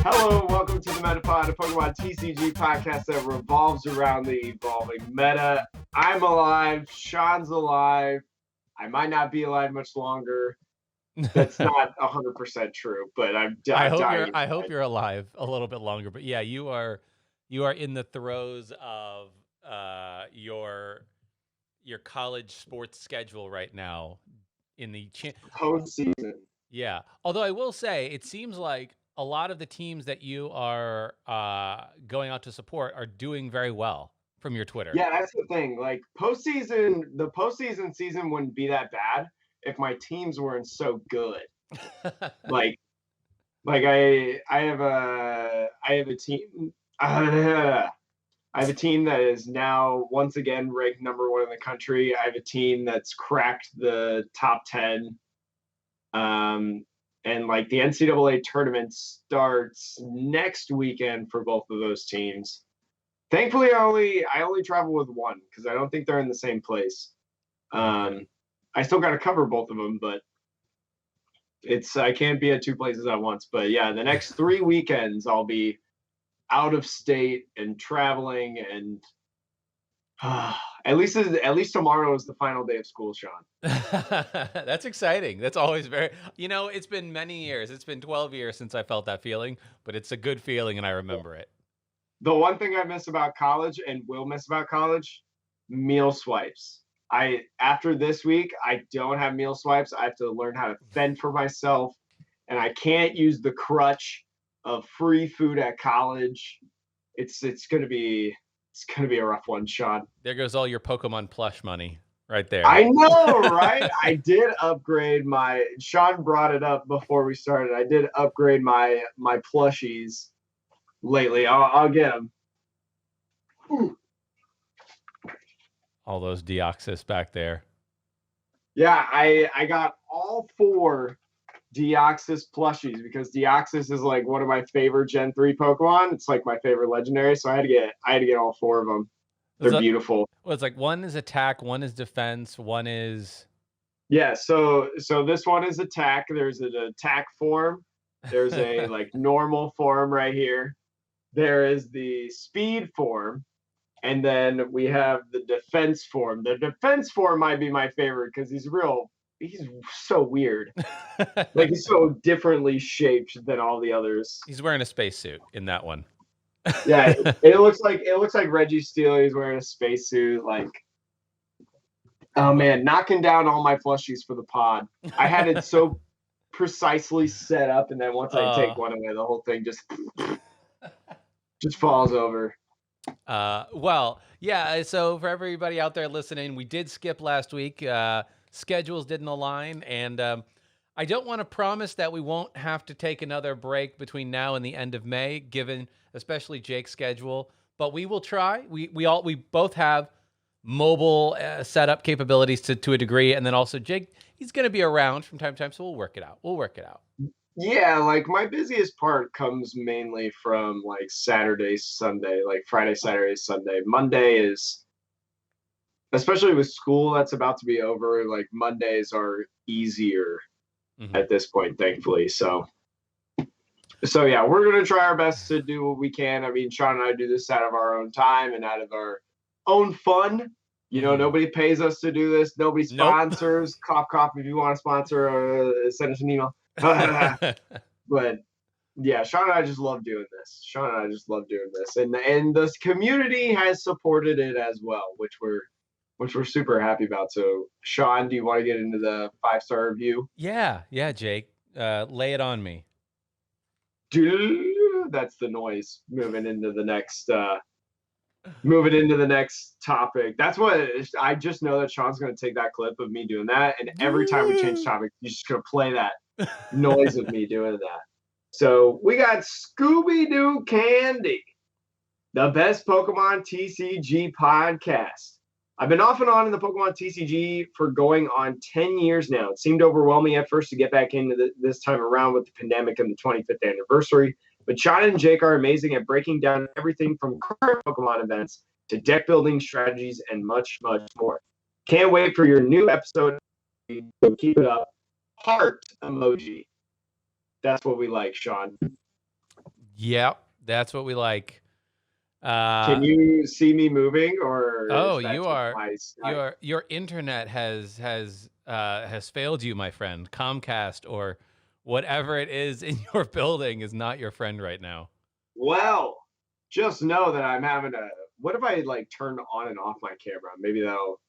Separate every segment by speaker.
Speaker 1: Hello, welcome to the Metapod, a Pokemon Tcg podcast that revolves around the evolving meta. I'm alive, Sean's alive. I might not be alive much longer. That's not 100% true, but I'm dying.
Speaker 2: I hope you're alive a little bit longer. But yeah, you are in the throes of your college sports schedule right now in the
Speaker 1: postseason.
Speaker 2: Yeah, although I will say it seems like a lot of the teams that you are going out to support are doing very well from your Twitter.
Speaker 1: Yeah, that's the thing. Like the postseason season wouldn't be that bad if my teams weren't so good. like I have a team. I have a team that is now once again ranked number 1 in the country. I have a team that's cracked the top 10. And like the NCAA tournament starts next weekend for both of those teams. Thankfully, I only travel with one because I don't think they're in the same place. I still got to cover both of them, but I can't be at 2 places at once. But yeah, the next 3 weekends I'll be out of state and traveling, and at least tomorrow is the final day of school, Sean.
Speaker 2: That's exciting. That's always very, it's been many years. It's been 12 years since I felt that feeling, but it's a good feeling and I remember it.
Speaker 1: The one thing I miss about college and will miss about college, meal swipes. After this week, I don't have meal swipes. I have to learn how to fend for myself, and I can't use the crutch of free food at college. It's gonna be a rough one, Sean.
Speaker 2: There goes all your Pokemon plush money right there.
Speaker 1: I know, right? I did upgrade Sean brought it up before we started. I did upgrade my plushies lately. I'll get them. Ooh.
Speaker 2: All those Deoxys back there.
Speaker 1: Yeah, I got all 4 Deoxys plushies because Deoxys is like one of my favorite Gen 3 Pokemon. It's like my favorite legendary, so I had to get all 4 of them. They're beautiful.
Speaker 2: Well, it's like one is attack, one is defense, one is...
Speaker 1: Yeah, so this one is attack. There's an attack form. There's a like normal form right here. There is the speed form. And then we have the defense form. The defense form might be my favorite because he's so weird. Like he's so differently shaped than all the others.
Speaker 2: He's wearing a spacesuit in that one.
Speaker 1: Yeah, it looks like Reggie Steele. He's wearing a spacesuit. Like, oh man, knocking down all my plushies for the pod. I had it so precisely set up, and then once I take one away, the whole thing just falls over.
Speaker 2: Well, yeah. So for everybody out there listening, we did skip last week. Schedules didn't align, and I don't want to promise that we won't have to take another break between now and the end of May, given especially Jake's schedule. But we will try. We both have mobile setup capabilities to a degree, and then also Jake, he's going to be around from time to time, so we'll work it out.
Speaker 1: Yeah, like my busiest part comes mainly from like Saturday, Sunday, like Friday, Saturday, Sunday. Monday is, especially with school that's about to be over, like Mondays are easier at this point, thankfully. So yeah, we're going to try our best to do what we can. I mean, Sean and I do this out of our own time and out of our own fun. Nobody pays us to do this. Nobody sponsors. Nope. Cough, if you want to sponsor, send us an email. But yeah, Sean and I just love doing this. And the community has supported it as well, which we're super happy about. So Sean, do you want to get into the 5-star review?
Speaker 2: Yeah, Jake. Lay it on me.
Speaker 1: That's the noise moving into the next topic. That's what I just know that Sean's going to take that clip of me doing that, and every time we change topic, he's just going to play that noise of me doing that. So we got Scooby-Doo Candy, the best Pokemon TCG podcast. I've been off and on in the Pokemon TCG for going on 10 years now. It seemed overwhelming at first to get back into this time around with the pandemic and the 25th anniversary. But Sean and Jake are amazing at breaking down everything from current Pokemon events to deck building strategies and much, much more. Can't wait for your new episode. So keep it up. Heart emoji. That's what we like, Sean.
Speaker 2: Yep, that's what we like.
Speaker 1: Can you see me moving, or
Speaker 2: Oh,
Speaker 1: is that
Speaker 2: you
Speaker 1: just
Speaker 2: are
Speaker 1: my Skype?
Speaker 2: your internet has failed you, my friend. Comcast or whatever it is in your building is not your friend right now.
Speaker 1: Well, just know that I'm having a. What if I like turn on and off my camera? Maybe that'll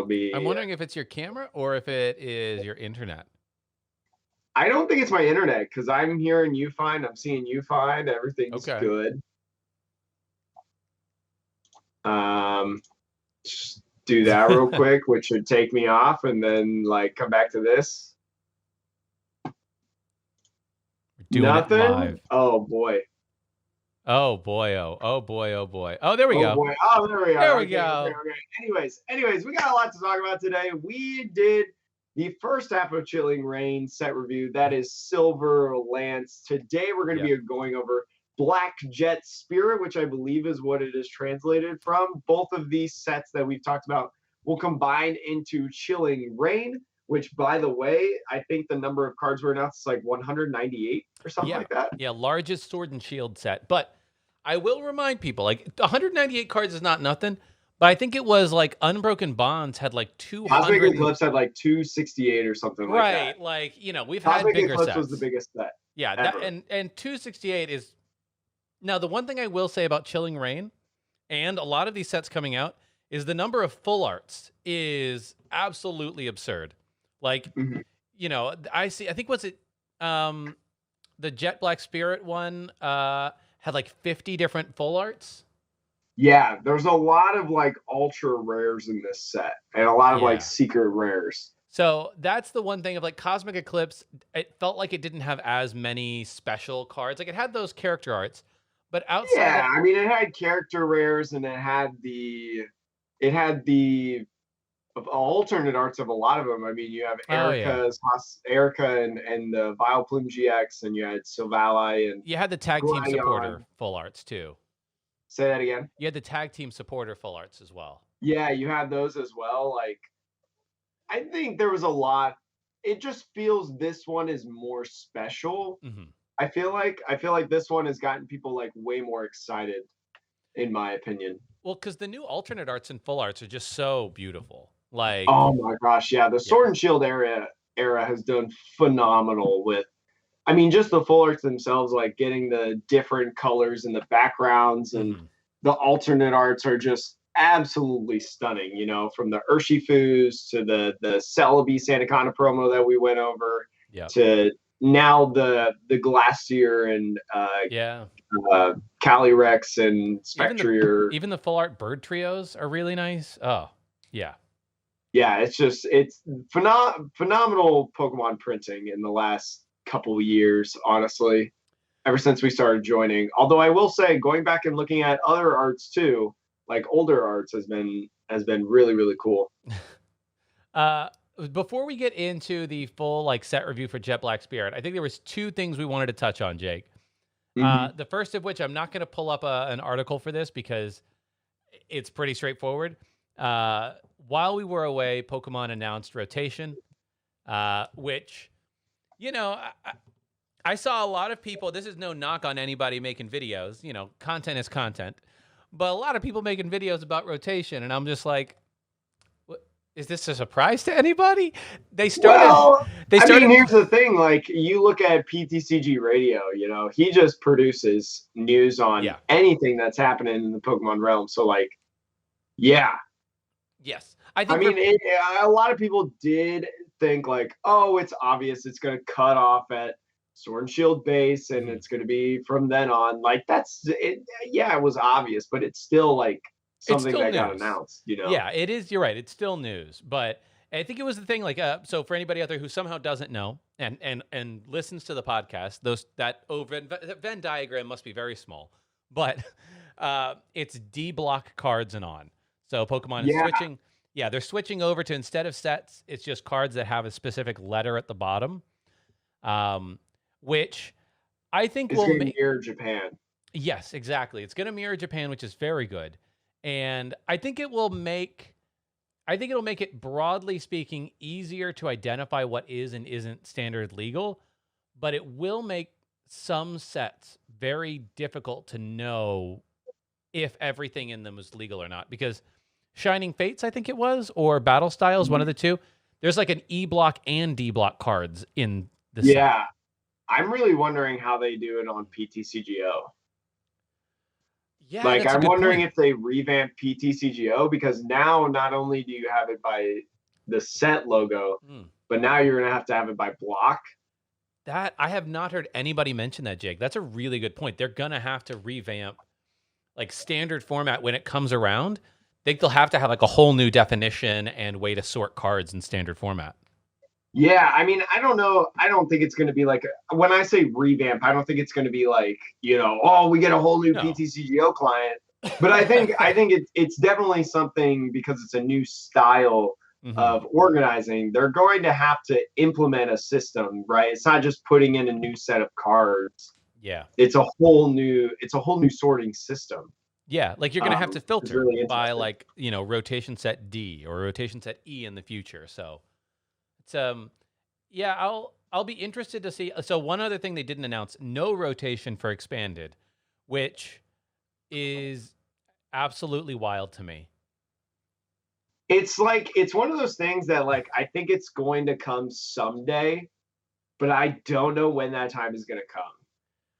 Speaker 2: I'm
Speaker 1: be.
Speaker 2: wondering if it's your camera or if it is your internet.
Speaker 1: I don't think it's my internet because I'm hearing you fine. I'm seeing you fine. Everything's
Speaker 2: Okay.
Speaker 1: good. Just do that real quick, which should take me off, and then like come back to this.
Speaker 2: We're doing
Speaker 1: Nothing.
Speaker 2: it live.
Speaker 1: Oh boy.
Speaker 2: Oh boy, oh boy, oh boy. Oh, there we go.
Speaker 1: Boy. Oh, there we are.
Speaker 2: There we
Speaker 1: Okay,
Speaker 2: go.
Speaker 1: okay. Anyways, we got a lot to talk about today. We did the first half of Chilling Reign set review. That is Silver Lance. Today we're going to be going over Black Jet Spirit, which I believe is what it is translated from. Both of these sets that we've talked about will combine into Chilling Reign, which, by the way, I think the number of cards were announced is like 198 or something like that.
Speaker 2: Yeah, largest Sword and Shield set. But I will remind people, like 198 cards is not nothing. But I think it was like Unbroken Bonds had like 200.
Speaker 1: Cosmic Eclipse had like 268 or something like that.
Speaker 2: Right, like, you know, we've
Speaker 1: Cosmic
Speaker 2: had bigger
Speaker 1: Eclipse
Speaker 2: sets.
Speaker 1: was the biggest set.
Speaker 2: Yeah, that, and 268 is... Now, the one thing I will say about Chilling Reign and a lot of these sets coming out is the number of full arts is absolutely absurd. Like, you know, I think, was it the Jet Black Spirit one had like 50 different full arts?
Speaker 1: Yeah, there's a lot of like ultra rares in this set and a lot of like secret rares.
Speaker 2: So that's the one thing of like Cosmic Eclipse. It felt like it didn't have as many special cards. Like it had those character arts, but outside
Speaker 1: I mean, it had character rares and it had the alternate arts of a lot of them. I mean, you have Erica and the Vileplume GX, and you had Sylveon, and
Speaker 2: you had the tag team supporter full arts too.
Speaker 1: Say that again.
Speaker 2: You had the tag team supporter full arts as well.
Speaker 1: Yeah, you had those as well. Like, I think there was a lot. It just feels this one is more special. I feel like this one has gotten people like way more excited, in my opinion.
Speaker 2: Well, because the new alternate arts and full arts are just so beautiful. Like,
Speaker 1: oh my gosh, yeah, the Sword and Shield era has done phenomenal with. I mean, just the full arts themselves, like getting the different colors and the backgrounds and the alternate arts are just absolutely stunning. You know, from the Urshifus to the Celebi Santakana promo that we went over to now the Glacier and Calyrex and Spectrier.
Speaker 2: Even the full art bird trios are really nice. Oh, yeah.
Speaker 1: Yeah, it's phenomenal Pokemon printing in the last couple of years, honestly, ever since we started joining. Although I will say, going back and looking at other arts too, like older arts has been really, really cool.
Speaker 2: Before we get into the full like set review for Jet Black Spirit, I think there was two things we wanted to touch on, Jake. The first of which, I'm not going to pull up an article for this because it's pretty straightforward. While we were away, Pokemon announced rotation, which, you know, I saw a lot of people. This is no knock on anybody making videos. You know, content is content. But a lot of people making videos about rotation. And I'm just like, is this a surprise to anybody? They started.
Speaker 1: I mean, here's the thing. Like, you look at PTCG Radio, you know, he just produces news on anything that's happening in the Pokemon realm. So, like, yeah.
Speaker 2: Yes.
Speaker 1: I mean, a lot of people did think, like, oh, it's obvious it's going to cut off at Sword and Shield base and it's going to be from then on. Like, that's it. Yeah, it was obvious, but it's still, like, something that got announced, you know?
Speaker 2: Yeah, it is. You're right. It's still news. But I think it was the thing, like, so for anybody out there who somehow doesn't know and listens to the podcast, that Venn diagram must be very small. But it's D block cards and on. So Pokemon is switching. Yeah, they're switching over to, instead of sets, it's just cards that have a specific letter at the bottom, which I think will
Speaker 1: mirror Japan.
Speaker 2: Yes, exactly. It's going to mirror Japan, which is very good. And I think it'll make it, broadly speaking, easier to identify what is and isn't standard legal, but it will make some sets very difficult to know if everything in them was legal or not, because Shining Fates, I think it was, or Battle Styles, one of the two, there's like an E block and D block cards in the set.
Speaker 1: Yeah. I'm really wondering how they do it on PTCGO.
Speaker 2: Yeah,
Speaker 1: Like,
Speaker 2: that's a
Speaker 1: I'm
Speaker 2: good
Speaker 1: wondering
Speaker 2: point.
Speaker 1: if they revamp PTCGO, because now not only do you have it by the set logo, but now you're going to have it by block.
Speaker 2: That I have not heard anybody mention that, Jake. That's a really good point. They're going to have to revamp like standard format when it comes around. They'll have to have like a whole new definition and way to sort cards in standard format.
Speaker 1: Yeah, I mean, I don't know. I don't think it's going to be like, when I say revamp, I don't think it's going to be like, oh, we get a whole new PTCGO client. But I think it's definitely something, because it's a new style of organizing. They're going to have to implement a system, right? It's not just putting in a new set of cards.
Speaker 2: Yeah.
Speaker 1: It's a whole new sorting system.
Speaker 2: Yeah, like you're going to have to filter
Speaker 1: really
Speaker 2: by like, rotation set D or rotation set E in the future. So it's yeah, I'll be interested to see. So one other thing they didn't announce, no rotation for expanded, which is absolutely wild to me.
Speaker 1: It's like, it's one of those things that, like, I think it's going to come someday, but I don't know when that time is going to come.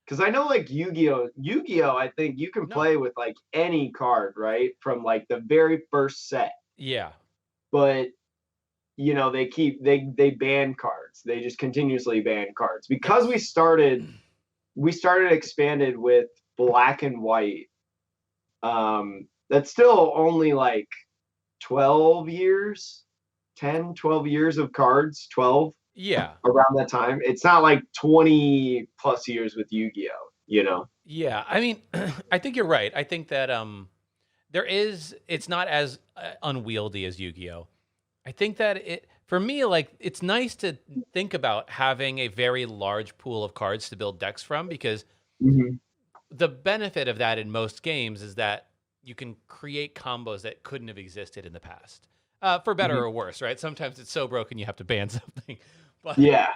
Speaker 1: Because I know, like, Yu-Gi-Oh, I think you can play with like any card, right, from like the very first set.
Speaker 2: Yeah.
Speaker 1: But they ban cards. They just continuously ban cards, because we started expanded with black and white. That's still only like 12 years, 10, 12 years of cards, 12.
Speaker 2: Yeah.
Speaker 1: Around that time. It's not like 20 plus years with Yu-Gi-Oh,
Speaker 2: Yeah. I mean, I think you're right. I think that it's not as unwieldy as Yu-Gi-Oh. I think that for me, like, it's nice to think about having a very large pool of cards to build decks from, because the benefit of that in most games is that you can create combos that couldn't have existed in the past, for better or worse, right? Sometimes it's so broken you have to ban something. But
Speaker 1: yeah.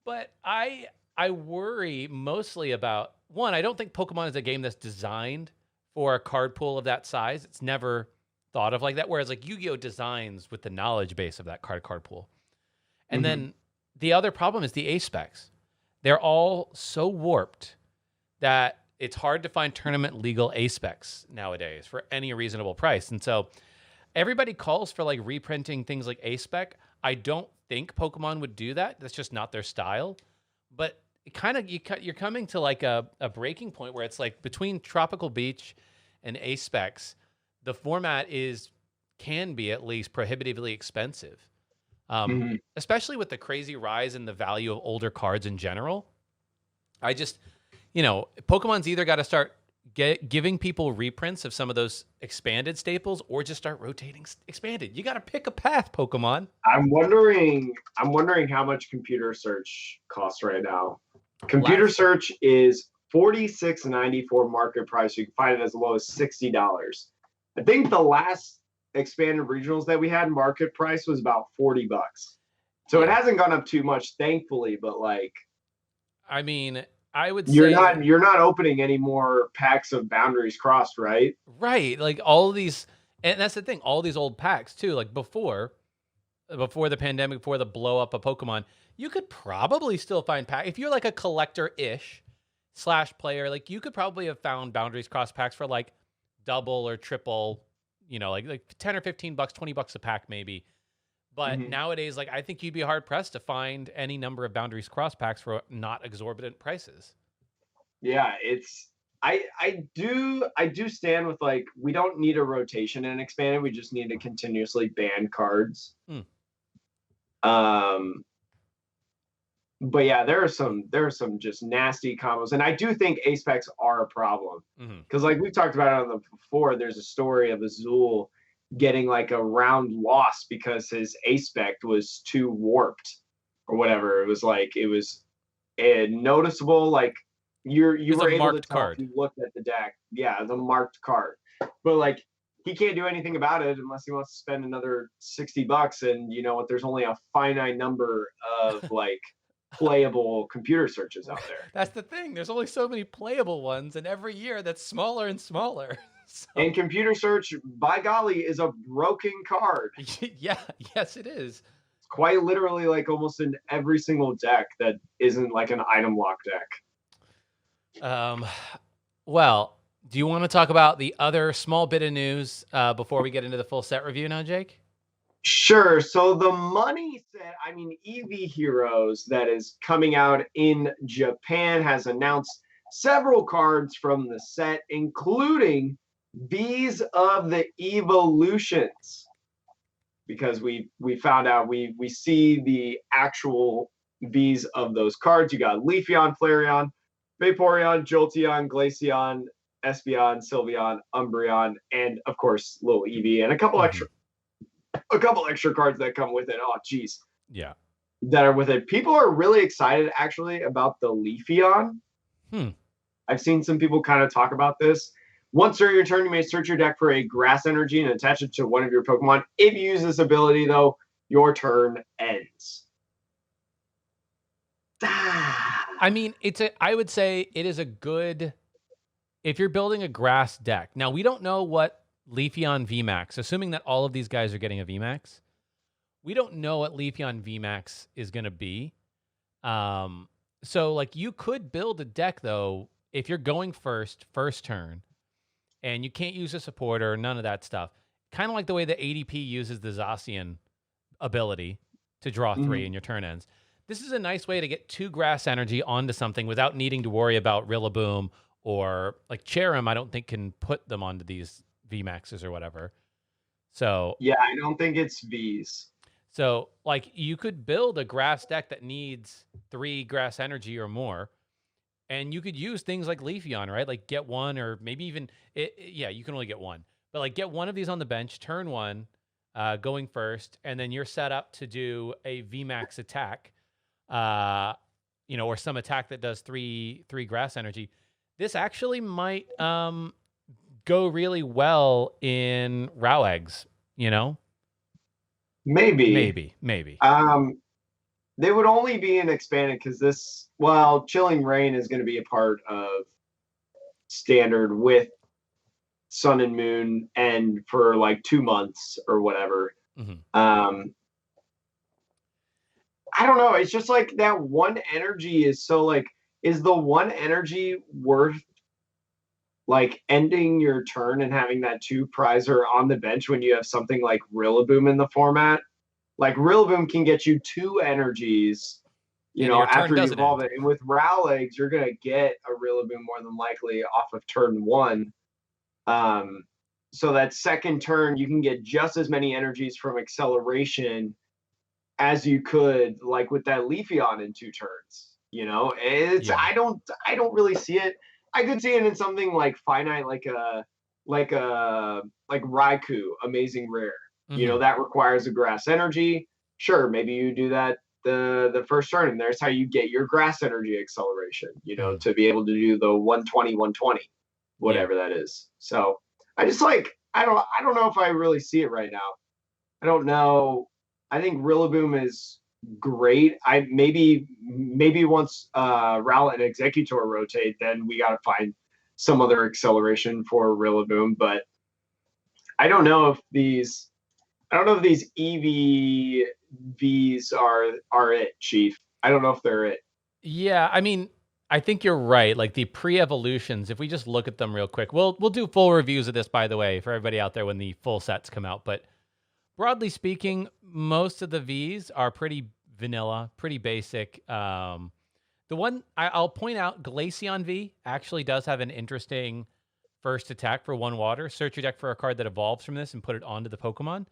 Speaker 2: But I worry mostly about, one, I don't think Pokemon is a game that's designed for a card pool of that size. It's never thought of like that. Whereas like Yu-Gi-Oh designs with the knowledge base of that card pool. And then the other problem is the A specs. They're all so warped that it's hard to find tournament legal A specs nowadays for any reasonable price. And so everybody calls for like reprinting things like A spec. I don't think Pokemon would do that. That's just not their style. But it kind of you're coming to like a breaking point where it's like between Tropical Beach and A specs, the format can be at least prohibitively expensive, especially with the crazy rise in the value of older cards in general. I just, Pokemon's either got to start giving people reprints of some of those expanded staples, or just start rotating expanded. You got to pick a path, Pokemon.
Speaker 1: I'm wondering how much computer search costs right now. Computer search is $46.94 market price. You can find it as low as $60. I think the last expanded regionals that we had, market price was about $40. So it hasn't gone up too much, thankfully, but like,
Speaker 2: I mean, I would
Speaker 1: you're
Speaker 2: say
Speaker 1: you're not opening any more packs of Boundaries Crossed, right?
Speaker 2: Right. Like all these, and that's the thing, all these old packs too, like before the pandemic, before the blow up of Pokemon, you could probably still find pack. If you're like a collector-ish / player, like you could probably have found Boundaries Cross packs for like double or triple, like 10 or $15, $20 a pack maybe. But nowadays, like, I think you'd be hard pressed to find any number of Boundaries Cross packs for not exorbitant prices.
Speaker 1: Yeah, I do stand with, like, we don't need a rotation in expanded. We just need to continuously ban cards. But yeah, there are some just nasty combos, and I do think A-specs are a problem, because like we talked about it before. There's a story of Azul getting like a round loss because his A-spec was too warped or whatever. It was a noticeable, like, you were able to tell if you looked at the deck. Yeah, the marked card. But like, he can't do anything about it unless he wants to spend another $60, and you know what, there's only a finite number of like playable computer searches out there.
Speaker 2: That's the thing. There's only so many playable ones, and every year that's smaller and smaller. So,
Speaker 1: And computer search, by golly, is a broken card.
Speaker 2: yeah, yes, it is.
Speaker 1: It's quite literally like almost in every single deck that isn't like an item lock deck.
Speaker 2: Well, do you want to talk about the other small bit of news before we get into the full set review now, Jake?
Speaker 1: Sure. So the money set, I mean, Eevee Heroes that is coming out in Japan has announced several cards from the set, including V's of the Evolutions. Because we found out we see the actual V's of those cards. You got Leafeon, Flareon, Vaporeon, Jolteon, Glaceon, Espeon, Sylveon, Umbreon, and of course little Eevee and a couple extra cards that come with it. Oh geez.
Speaker 2: Yeah.
Speaker 1: That are with it. People are really excited actually about the Leafeon. I've seen some people kind of talk about this. Once during your turn, you may search your deck for a grass energy and attach it to one of your Pokemon. If you use this ability, though, your turn ends.
Speaker 2: I mean, I would say it is a good, if you're building a grass deck. Now, we don't know what Leafeon VMAX, assuming that all of these guys are getting a VMAX, we don't know what Leafeon VMAX is going to be. So, like, you could build a deck, though, if you're going first turn, and you can't use a supporter, none of that stuff. Kind of like the way the ADP uses the Zacian ability to draw 3 and your turn ends. This is a nice way to get 2 grass energy onto something without needing to worry about Rillaboom or like Cherim. I don't think can put them onto these VMAXs or whatever. So
Speaker 1: yeah, I don't think it's V's.
Speaker 2: So like you could build a grass deck that needs 3 grass energy or more. And you could use things like Leafeon, right? Like get one or maybe even, you can only get one. But like get one of these on the bench, turn 1, going first, and then you're set up to do a VMAX attack, or some attack that does 3 grass energy. This actually might go really well in Row Eggs, Maybe.
Speaker 1: They would only be in expanded because Chilling Rain is going to be a part of standard with Sun and Moon and for like 2 months or whatever. I don't know. It's just like that one energy is so like, is the one energy worth like ending your turn and having that 2 prizer on the bench when you have something like Rillaboom in the format? Like Rillaboom can get you 2 energies, after you evolve it. And with Rowlegs, you're gonna get a Rillaboom more than likely off of turn 1. So that second turn, you can get just as many energies from acceleration as you could, like with that Leafeon in 2 turns. I don't really see it. I could see it in something like finite, like Raikou, Amazing Rare. That requires a grass energy. Sure, maybe you do that the first turn, and there's how you get your grass energy acceleration, to be able to do the 120, whatever that is. So I just I don't know if I really see it right now. I don't know. I think Rillaboom is great. Maybe once Rowlet and Executor rotate, then we got to find some other acceleration for Rillaboom. But I don't know if these EVs are it, Chief. I don't know if they're it.
Speaker 2: Yeah, I mean, I think you're right. Like the pre-evolutions, if we just look at them real quick, we'll do full reviews of this, by the way, for everybody out there when the full sets come out. But broadly speaking, most of the Vs are pretty vanilla, pretty basic. The one I'll point out, Glaceon V actually does have an interesting first attack for 1 water. Search your deck for a card that evolves from this and put it onto the Pokemon.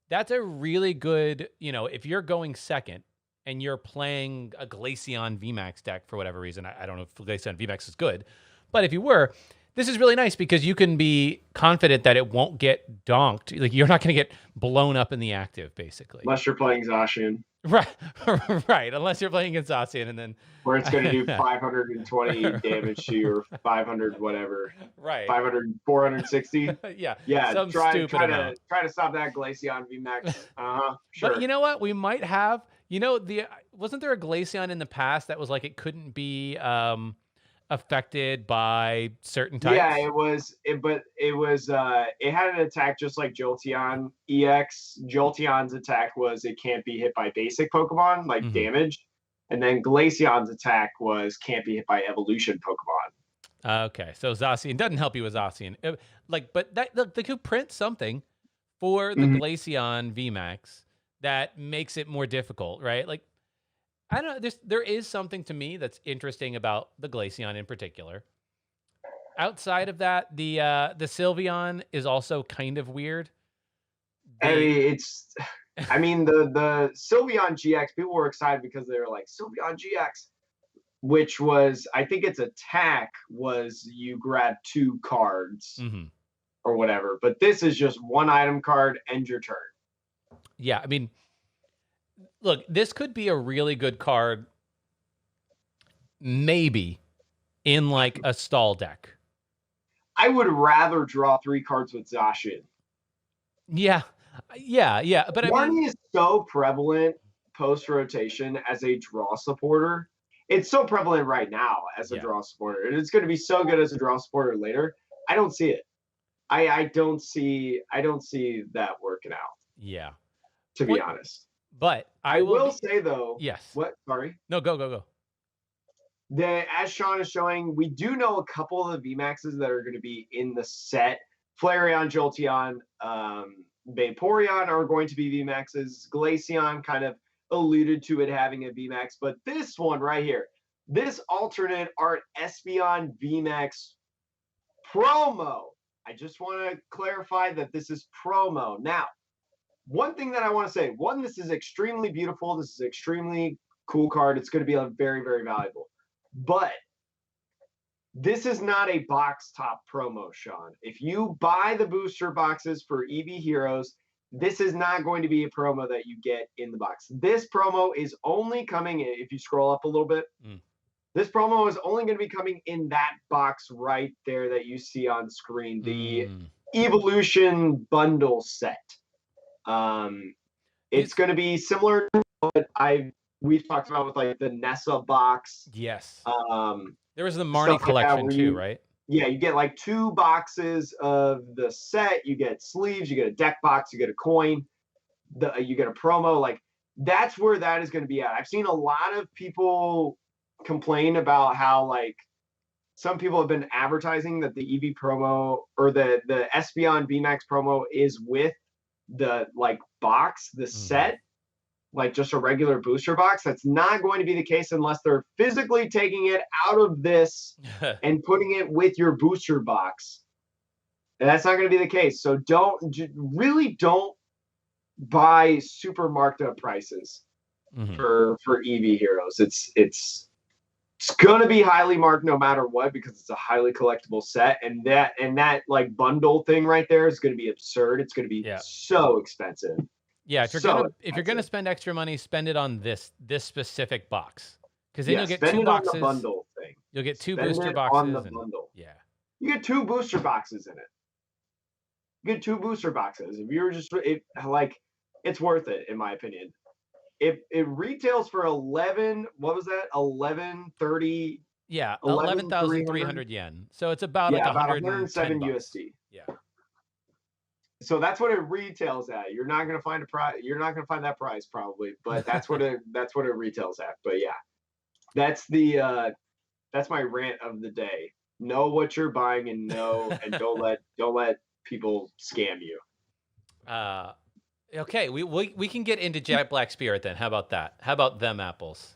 Speaker 2: That's a really good, if you're going second and you're playing a Glaceon VMAX deck for whatever reason, I don't know if Glaceon VMAX is good, but if you were, this is really nice because you can be confident that it won't get donked. Like you're not going to get blown up in the active, basically.
Speaker 1: Unless you're playing Zacian.
Speaker 2: Right, right. Unless you're playing against Zacian, and then
Speaker 1: where it's going to do 520 damage to your 500 whatever.
Speaker 2: Right.
Speaker 1: 460.
Speaker 2: Yeah.
Speaker 1: Yeah. Try
Speaker 2: to
Speaker 1: stop that Glaceon VMAX. Sure.
Speaker 2: But you know what? We might have. You know, wasn't there a Glaceon in the past that was like it couldn't be affected by certain
Speaker 1: Yeah,
Speaker 2: types?
Speaker 1: it had an attack just like Jolteon EX. Jolteon's attack was it can't be hit by basic Pokemon, like
Speaker 2: Hmm.
Speaker 1: damage. And then Glaceon's attack was can't be hit by evolution Pokemon.
Speaker 2: Okay, so Zacian doesn't help you with Zacian. But they could print something for the
Speaker 1: Mhm.
Speaker 2: Glaceon VMAX that makes it more difficult, right? Like, I don't know. There is something to me that's interesting about the Glaceon in particular. Outside of that, the Sylveon is also kind of weird.
Speaker 1: I
Speaker 2: The
Speaker 1: mean, the Sylveon GX, people were excited because they were like, Sylveon GX, which was, I think its attack was you grab 2 cards
Speaker 2: Mhm.
Speaker 1: or whatever. But this is just 1 item card, end your turn.
Speaker 2: Yeah, I mean, look, this could be a really good card, maybe in like a stall deck.
Speaker 1: I would rather draw 3 cards with Zacian.
Speaker 2: Yeah, yeah. But I mean,
Speaker 1: Marnie is so prevalent post-rotation as a draw supporter. It's so prevalent right now as a
Speaker 2: yeah,
Speaker 1: draw supporter. And it's going to be so good as a draw supporter later. I don't see it. I don't see that working out,
Speaker 2: yeah.
Speaker 1: to be
Speaker 2: Point,
Speaker 1: honest.
Speaker 2: but
Speaker 1: I
Speaker 2: I will
Speaker 1: will
Speaker 2: be.
Speaker 1: say though,
Speaker 2: Yes.
Speaker 1: what? Sorry.
Speaker 2: No, go.
Speaker 1: That as Sean is showing, we do know a couple of the VMAXs that are going to be in the set. Flareon, Jolteon, Vaporeon are going to be VMAXs. Glaceon kind of alluded to it having a VMAX, but this one right here, this alternate art Espeon VMAX promo. I just want to clarify that this is promo. Now, one thing that I want to say, one, this is extremely beautiful. This is extremely cool card. It's going to be a very, very valuable. But this is not a box top promo, Sean. If you buy the booster boxes for Eevee Heroes, this is not going to be a promo that you get in the box. This promo is only coming, if you scroll up a little bit, this promo is only going to be coming in that box right there that you see on screen, the Evolution Bundle set. It's going to be similar to what we've talked about with like the Nessa box.
Speaker 2: Yes.
Speaker 1: Um,
Speaker 2: There was the Marnie
Speaker 1: stuff like that
Speaker 2: collection
Speaker 1: where
Speaker 2: too, right?
Speaker 1: yeah, you get like 2 boxes of the set. You get sleeves, you get a deck box, you get a coin, you get a promo. Like that's where that is going to be at. I've seen a lot of people complain about how like some people have been advertising that the Eevee promo or the Espeon VMAX promo is with the like box, the set, like just a regular booster box. That's not going to be the case unless they're physically taking it out of this and putting it with your booster box. And that's not going to be the case. So really don't buy super marked up prices for Eevee Heroes. It's going to be highly marked no matter what because it's a highly collectible set, and that like bundle thing right there is going to be absurd. It's going to be so expensive.
Speaker 2: Yeah, if you're gonna spend extra money, spend it on this specific box, because then you'll get 2 boxes.
Speaker 1: On the bundle thing.
Speaker 2: You'll get 2
Speaker 1: spend
Speaker 2: booster boxes
Speaker 1: on the bundle.
Speaker 2: Yeah,
Speaker 1: you get 2 booster boxes in it. You get 2 booster boxes. If you're just it's worth it in my opinion. It retails for 11. What was that? 1130.
Speaker 2: Yeah, 11,300 yen. So it's about like 107
Speaker 1: USD.
Speaker 2: Yeah.
Speaker 1: So that's what it retails at. You're not gonna find You're not gonna find that price probably, but that's what it retails at. But yeah, that's my rant of the day. Know what you're buying and don't let people scam you.
Speaker 2: Okay, we can get into Jet Black Spirit then. How about that? How about them apples?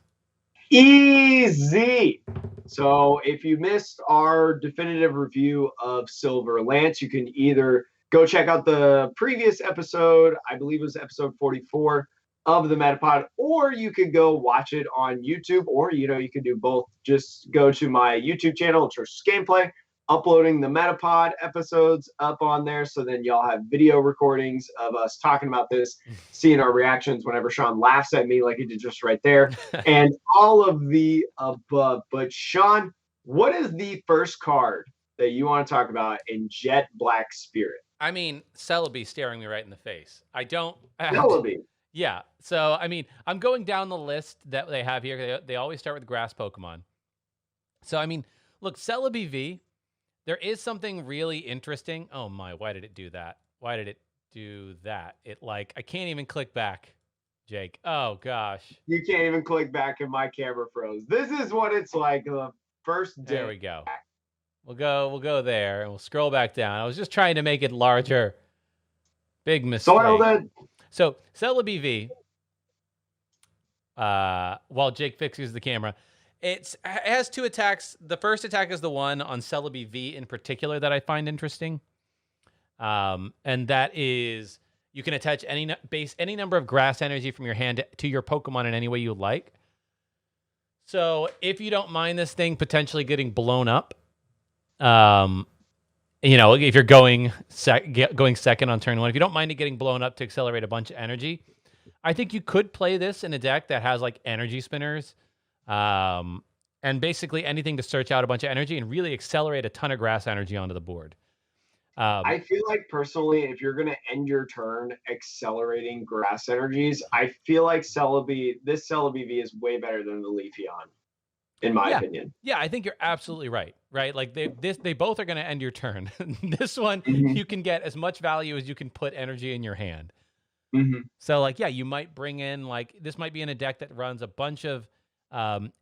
Speaker 1: Easy. So if you missed our definitive review of Silver Lance, you can either go check out the previous episode, I believe it was episode 44 of the Metapod, or you could go watch it on YouTube, or you could do both. Just go to my YouTube channel, Atrocious Gameplay, uploading the Metapod episodes up on there, so then y'all have video recordings of us talking about this, seeing our reactions whenever Sean laughs at me like he did just right there, and all of the above. But Sean, what is the first card that you want to talk about in Jet Black Spirit?
Speaker 2: I mean, Celebi staring me right in the face. I don't.
Speaker 1: Celebi.
Speaker 2: Yeah. So, I mean, I'm going down the list that they have here. They always start with grass Pokemon. So, I mean, look, Celebi V, there is something really interesting. Oh my, why did it do that? Why did it do that? I can't even click back, Jake. Oh gosh.
Speaker 1: You can't even click back and my camera froze. This is what it's like the first day.
Speaker 2: There we go. We'll go there and we'll scroll back down. I was just trying to make it larger. Big mistake. So Celebi V, while Jake fixes the camera, it has 2 attacks. The first attack is the one on Celebi V in particular that I find interesting. And that is you can attach any number of grass energy from your hand to your Pokemon in any way you like. So if you don't mind this thing potentially getting blown up, if you're going second on turn 1, if you don't mind it getting blown up to accelerate a bunch of energy, I think you could play this in a deck that has like energy spinners, and basically anything to search out a bunch of energy and really accelerate a ton of grass energy onto the board.
Speaker 1: I feel like personally, if you're going to end your turn accelerating grass energies, I feel like this Celebi V is way better than the Leafeon, in my opinion.
Speaker 2: Yeah, I think you're absolutely right. Right, like they both are going to end your turn. This one, you can get as much value as you can put energy in your hand. So, like, yeah, you might bring in this might be in a deck that runs a bunch of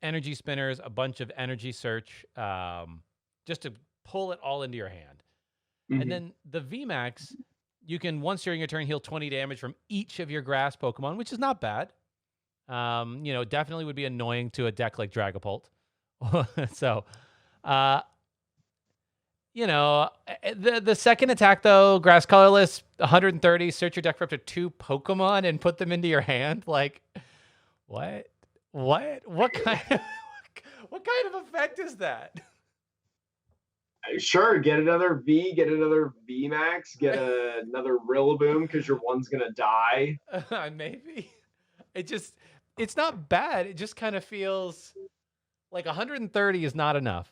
Speaker 2: energy spinners, a bunch of energy search, just to pull it all into your hand. And then the VMAX, you can, once during your turn, heal 20 damage from each of your grass Pokemon, which is not bad. Definitely would be annoying to a deck like Dragapult. So, the second attack, though, Grass Colorless, 130, search your deck for up to 2 Pokemon and put them into your hand. Like, what? What kind of effect is that?
Speaker 1: Sure, get another VMAX, get another Rillaboom because your one's gonna die.
Speaker 2: Maybe. It's not bad. It just kind of feels like 130 is not enough.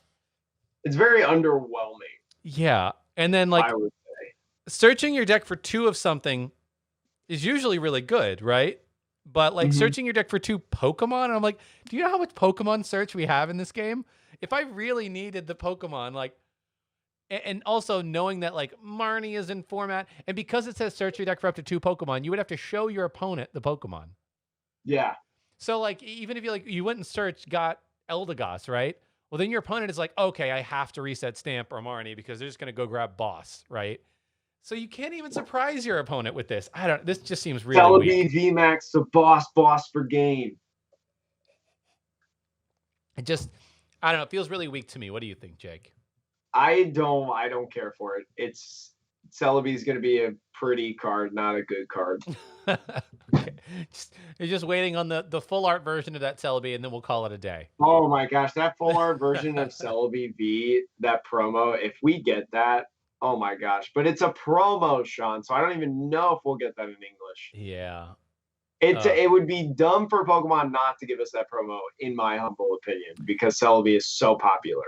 Speaker 1: It's very underwhelming.
Speaker 2: Yeah, and then
Speaker 1: I would say
Speaker 2: searching your deck for 2 of something is usually really good, right? But searching your deck for 2 Pokemon, and I'm like, do you know how much Pokemon search we have in this game? If I really needed the Pokemon, and also knowing that Marnie is in format, and because it says search your deck for up to 2 Pokemon, you would have to show your opponent the Pokemon.
Speaker 1: Yeah.
Speaker 2: So even if you went and searched, got Eldegoss, right? Well, then your opponent is like, okay, I have to reset Stamp or Marnie because they're just going to go grab Boss, right? So you can't even surprise your opponent with this. This just seems really weak.
Speaker 1: Celebi VMAX, the boss for game.
Speaker 2: I don't know. It feels really weak to me. What do you think, Jake?
Speaker 1: I don't care for it. Celebi's going to be a pretty card, not a good card.
Speaker 2: Okay. You're just waiting on the full art version of that Celebi, and then we'll call it a day.
Speaker 1: Oh my gosh, that full art version of Celebi V, that promo, if we get that, oh my gosh. But it's a promo, Sean, so I don't even know if we'll get that in English.
Speaker 2: Yeah.
Speaker 1: It would be dumb for Pokemon not to give us that promo, in my humble opinion, because Celebi is so popular.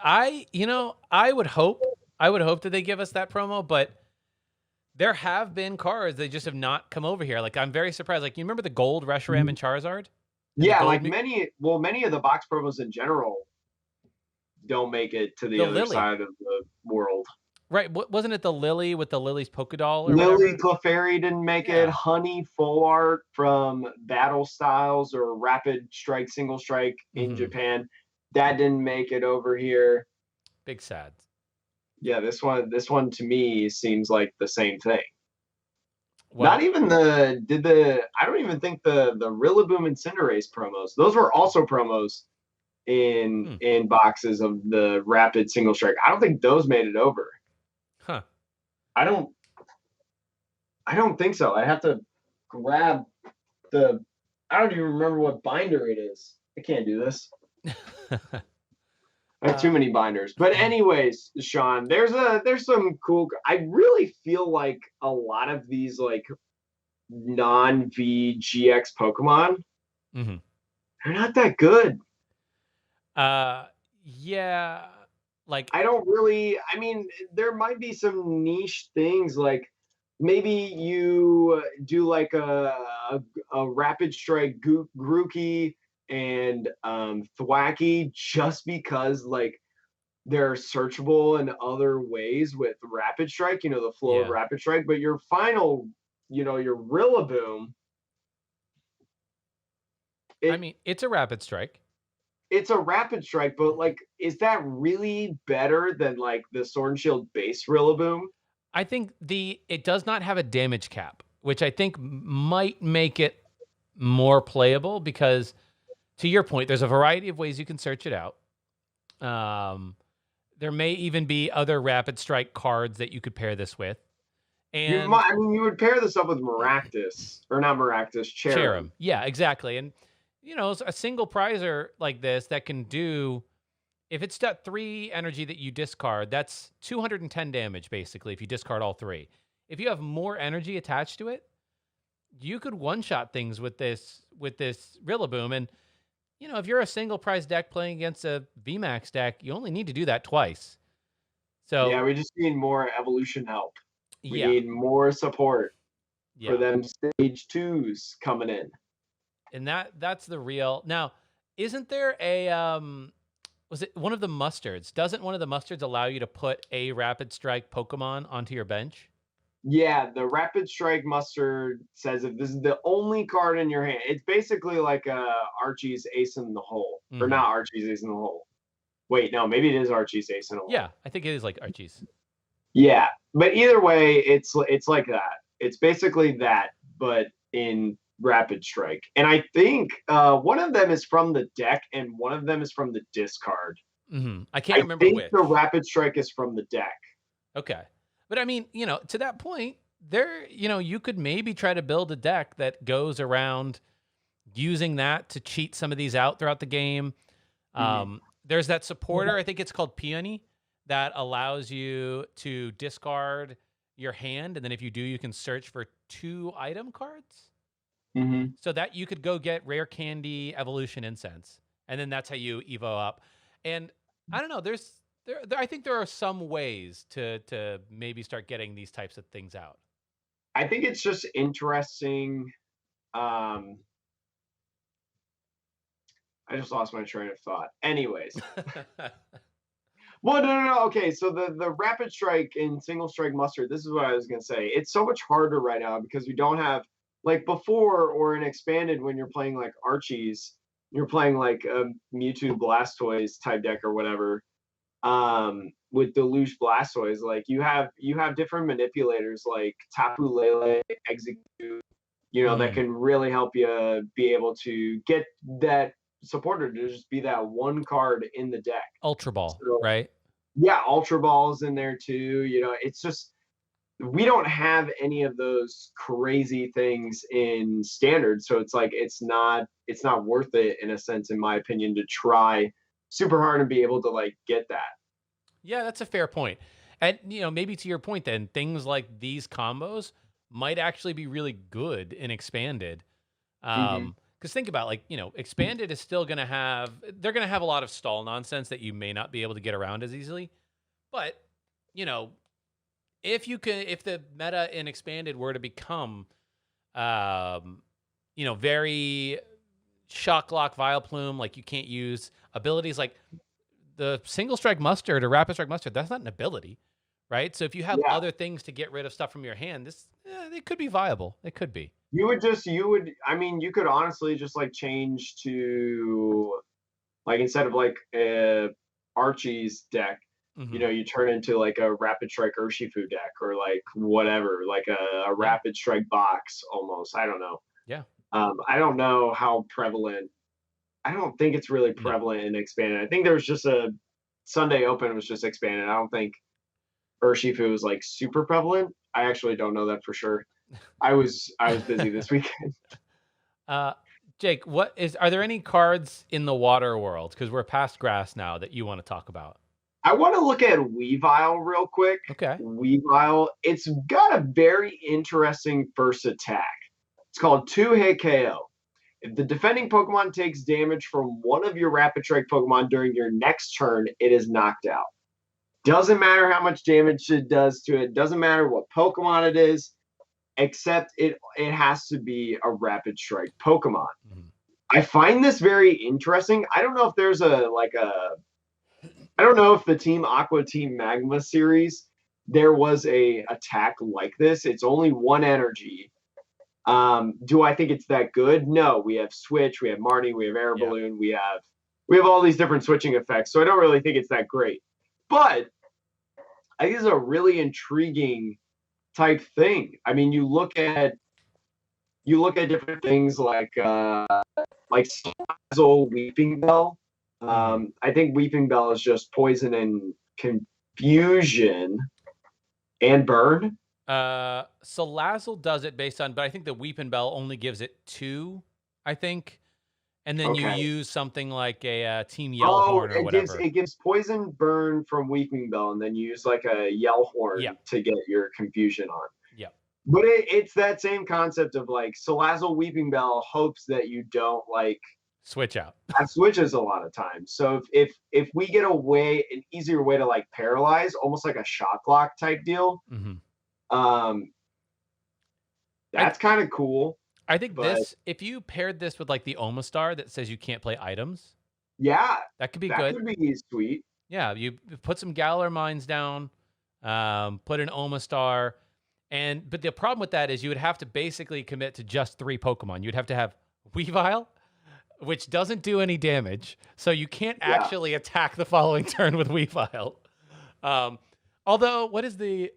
Speaker 2: I would hope that they give us that promo, but there have been cards that just have not come over here. I'm very surprised. You remember the gold Reshiram and Charizard?
Speaker 1: Yeah, many of the box promos in general don't make it to the other side of the world.
Speaker 2: Right. Wasn't it the Lily with the Lily's Pokédoll?
Speaker 1: Lily Clefairy didn't make it. Honey full art from Battle Styles or Rapid Strike, Single Strike in Japan. That didn't make it over here.
Speaker 2: Big sad.
Speaker 1: Yeah, this one to me seems like the same thing. Well, not even I don't even think the Rillaboom and Cinderace promos. Those were also promos in boxes of the Rapid Single Strike. I don't think those made it over.
Speaker 2: Huh.
Speaker 1: I don't think so. I have to grab I don't even remember what binder it is. I can't do this. I have too many binders. But anyways, Sean, there's some cool. I really feel like a lot of these non-V GX Pokemon, they're not that good.
Speaker 2: Yeah.
Speaker 1: I don't really. I mean, there might be some niche things maybe you do like a Rapid Strike Grookey and Thwackey just because like they're searchable in other ways with Rapid Strike, the flow of
Speaker 2: Yeah.
Speaker 1: Rapid Strike, but your final, your Rillaboom,
Speaker 2: I mean, it's a Rapid Strike.
Speaker 1: it's a Rapid Strike, but like, is that really better than like the Sword and Shield base Rillaboom?
Speaker 2: I think it does not have a damage cap, which I think might make it more playable because, to your point, there's a variety of ways you can search it out. There may even be other Rapid Strike cards that you could pair this with. And
Speaker 1: you would pair this up with Maractus, or not Maractus, Cherim.
Speaker 2: Yeah, exactly. And, a single prizer like this that can do, if it's got 3 energy that you discard, that's 210 damage, basically, if you discard all 3. If you have more energy attached to it, you could one-shot things with this Rillaboom. And, if you're a single prize deck playing against a VMAX deck, you only need to do that twice. So
Speaker 1: yeah, we just need more evolution help. We
Speaker 2: yeah.
Speaker 1: need more support
Speaker 2: Yeah.
Speaker 1: for them stage 2s coming in.
Speaker 2: And that's the real. Now, isn't there a was it one of the mustards? Doesn't one of the mustards allow you to put a Rapid Strike Pokemon onto your bench?
Speaker 1: Yeah, the Rapid Strike Mustard says if this is the only card in your hand, it's basically like Archie's Ace in the Hole. Or not Archie's Ace in the Hole. Wait, no, maybe it is Archie's Ace in the Hole.
Speaker 2: Yeah, I think it is like Archie's.
Speaker 1: Yeah, but either way, it's like that. It's basically that, but in Rapid Strike. And I think one of them is from the deck and one of them is from the discard.
Speaker 2: I can't remember which.
Speaker 1: I think the Rapid Strike is from the deck.
Speaker 2: Okay. But I mean, to that point, you could maybe try to build a deck that goes around using that to cheat some of these out throughout the game. There's that supporter, I think it's called Peony, that allows you to discard your hand. And then if you do, you can search for 2 item cards. So that you could go get Rare Candy Evolution Incense. And then that's how you Evo up. And I don't know, I think there are some ways to maybe start getting these types of things out.
Speaker 1: I think it's just interesting. I just lost my train of thought. Anyways. Well, no. Okay, so the Rapid Strike and Single Strike Mustard, this is what I was going to say. It's so much harder right now because we don't have, like before or in Expanded when you're playing like Archie's, you're playing like a Mewtwo Blastoise type deck or whatever. With Deluge Blastoise, like you have different manipulators like Tapu Lele, Execute, that can really help you be able to get that supporter to just be that one card in the deck.
Speaker 2: Ultra Ball, right?
Speaker 1: Yeah, Ultra Ball's in there too. It's just we don't have any of those crazy things in Standard, so it's like it's not worth it in a sense, in my opinion, to try super hard and be able to like get that.
Speaker 2: Yeah, that's a fair point. And maybe to your point then, things like these combos might actually be really good in Expanded. Because think about Expanded is still gonna have a lot of stall nonsense that you may not be able to get around as easily. But, if the meta in Expanded were to become very Shock Lock Vileplume, like you can't use abilities like the Single Strike Mustard or Rapid Strike Mustard, that's not an ability, right? So if you have other things to get rid of stuff from your hand, it could be viable. It could be.
Speaker 1: You could honestly just like change to like instead of like Archie's deck, you turn into like a Rapid Strike Urshifu deck or like whatever, like a Rapid Strike box almost. I don't know.
Speaker 2: Yeah.
Speaker 1: I don't know how prevalent. I don't think it's really prevalent in Expanded. I think there was just a Sunday Open was just Expanded. I don't think Urshifu was like super prevalent. I actually don't know that for sure. I was busy this weekend.
Speaker 2: Jake, are there any cards in the water world, because we're past grass now, that you want to talk about?
Speaker 1: I want to look at Weavile real quick.
Speaker 2: Okay.
Speaker 1: Weavile, it's got a very interesting first attack. It's called 2-hit KO. If the defending Pokemon takes damage from one of your Rapid Strike Pokemon during your next turn, it is knocked out. Doesn't matter how much damage it does to it. Doesn't matter what Pokemon it is. except it has to be a Rapid Strike Pokemon.
Speaker 2: Mhm.
Speaker 1: I find this very interesting. I don't know if there's I don't know if the Team Aqua Team Magma series there was a attack like this. It's only one energy. Do I think it's that good? No. We have Switch, we have Marnie, we have Air Balloon, we have all these different switching effects. So I don't really think it's that great. But I think it's a really intriguing type thing. I mean, you look at different things like Salazzle, Weeping Bell. I think Weeping Bell is just poison and confusion and burn.
Speaker 2: Salazzle does it based on, but I think the Weeping Bell only gives it 2, I think. And then you use something like a Team Yellhorn or whatever.
Speaker 1: It gives poison burn from Weeping Bell, and then you use like a Yellhorn to get your confusion on.
Speaker 2: Yeah.
Speaker 1: But it's that same concept of like Salazzle Weeping Bell hopes that you don't like
Speaker 2: switch out.
Speaker 1: Have switches a lot of times. So if we get an easier way to like paralyze, almost like a shock lock type deal, that's kind of cool.
Speaker 2: I think if you paired this with like the Omastar that says you can't play items,
Speaker 1: that
Speaker 2: could be good.
Speaker 1: That could be sweet.
Speaker 2: Yeah, you put some Galar Mines down, put an Omastar, but the problem with that is you would have to basically commit to just 3 Pokemon. You'd have to have Weavile, which doesn't do any damage, so you can't actually attack the following turn with Weavile. Although, what is the